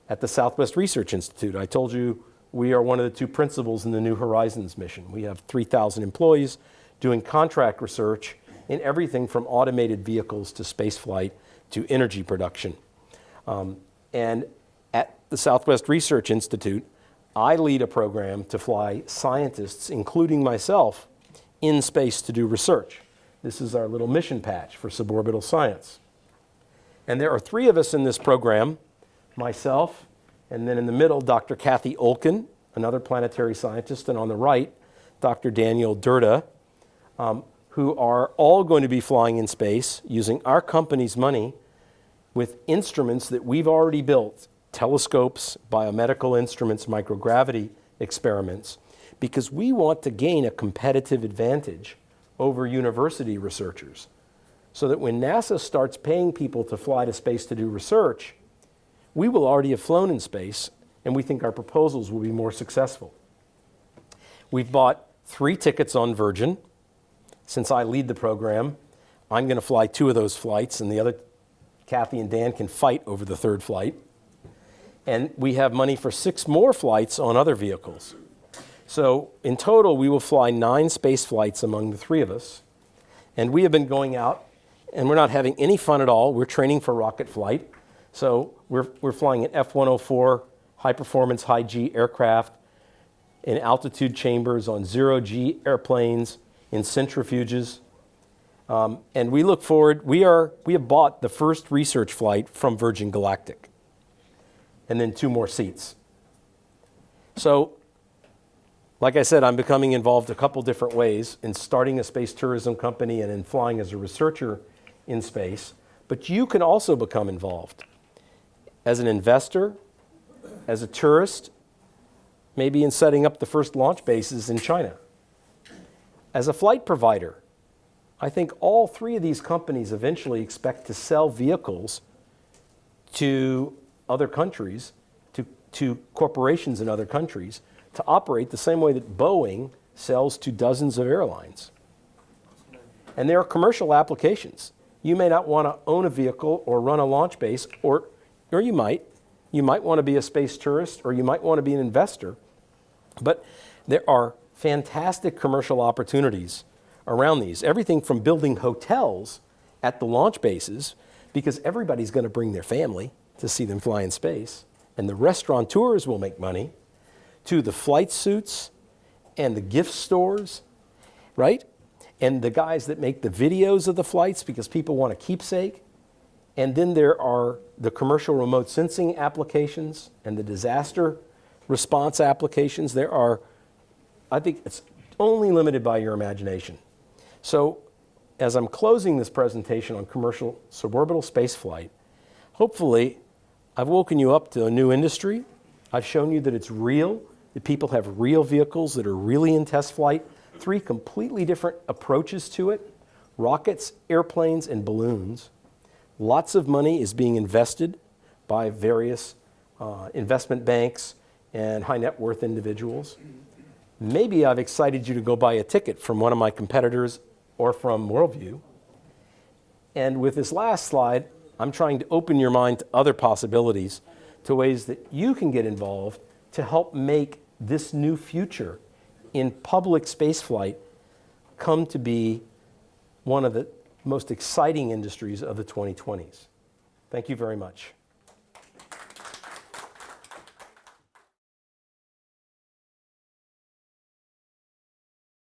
at the Southwest Research Institute. I told you we are one of the 2 principals in the New Horizons mission. We have 3,000 employees doing contract research in everything from automated vehicles to spaceflight to energy production. And at the Southwest Research Institute, I lead a program to fly scientists, including myself, in space to do research. This is our little mission patch for suborbital science. And there are 3 of us in this program, myself, and then in the middle, Dr. Kathy Olken, another planetary scientist, and on the right, Dr. Daniel Durda, who are all going to be flying in space using our company's money with instruments that we've already built, telescopes, biomedical instruments, microgravity experiments, because we want to gain a competitive advantage over university researchers, so that when NASA starts paying people to fly to space to do research, we will already have flown in space, and we think our proposals will be more successful. We've bought 3 tickets on Virgin. Since I lead the program, I'm going to fly 2 of those flights, and the other, Kathy and Dan, can fight over the 3rd flight. And we have money for 6 more flights on other vehicles. So in total, we will fly 9 space flights among the 3 of us. And we have been going out, and we're not having any fun at all. We're training for rocket flight. So we're flying an F-104 high-performance, high-G aircraft in altitude chambers on zero-G airplanes, in centrifuges. And we look forward, we have bought the first research flight from Virgin Galactic, and then 2 more seats. So Like I said, I'm becoming involved a couple different ways in starting a space tourism company and in flying as a researcher in space. But you can also become involved as an investor, as a tourist, maybe in setting up the first launch bases in China. As a flight provider, I think all three of these companies eventually expect to sell vehicles to other countries, to corporations in other countries, to operate the same way that Boeing sells to dozens of airlines. And there are commercial applications. You may not want to own a vehicle or run a launch base, or you might. You might want to be a space tourist, or you might want to be an investor. But there are fantastic commercial opportunities around these. Everything from building hotels at the launch bases, because everybody's going to bring their family to see them fly in space, and the restaurateurs will make money, to the flight suits and the gift stores, right? And the guys that make the videos of the flights because people want a keepsake. And then there are the commercial remote sensing applications and the disaster response applications. There are, I think it's only limited by your imagination. So as I'm closing this presentation on commercial suborbital spaceflight, hopefully I've woken you up to a new industry. I've shown you that it's real, that people have real vehicles that are really in test flight, 3 completely different approaches to it: rockets, airplanes, and balloons. Lots of money is being invested by various investment banks and high net worth individuals. Maybe I've excited you to go buy a ticket from one of my competitors or from Worldview. And with this last slide, I'm trying to open your mind to other possibilities, to ways that you can get involved to help make this new future in public spaceflight come to be one of the most exciting industries of the 2020s. Thank you very much.